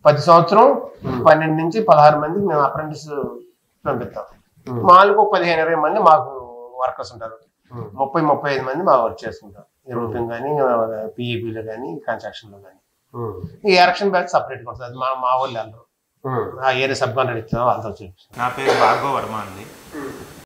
Speaker 2: 10 సంవత్సరం 12 నుంచి 16 మంది మేము అప్రెంటిస్ పంపిస్తాం. మాకు 15-20 మంది మాకు వర్కర్స్ ఉంటారు, 30-35 మంది మా వర్క్ చేసుకుంటాం. రూటింగ్ కానీ, పిఏపీలో కానీ, కన్స్ట్రక్షన్లో కానీ. ఈ ఎలక్షన్ బ్యాచ్ సపరేట్గా ఉంటుంది, మా వాళ్ళు వెళ్ళరు, ఆ ఏరియా సబ్ కాంట్రాక్ట్ ఇస్తాం వాళ్ళతో చూపిస్తాం.
Speaker 3: నా పేరు భార్గవ్ వర్మ అండి.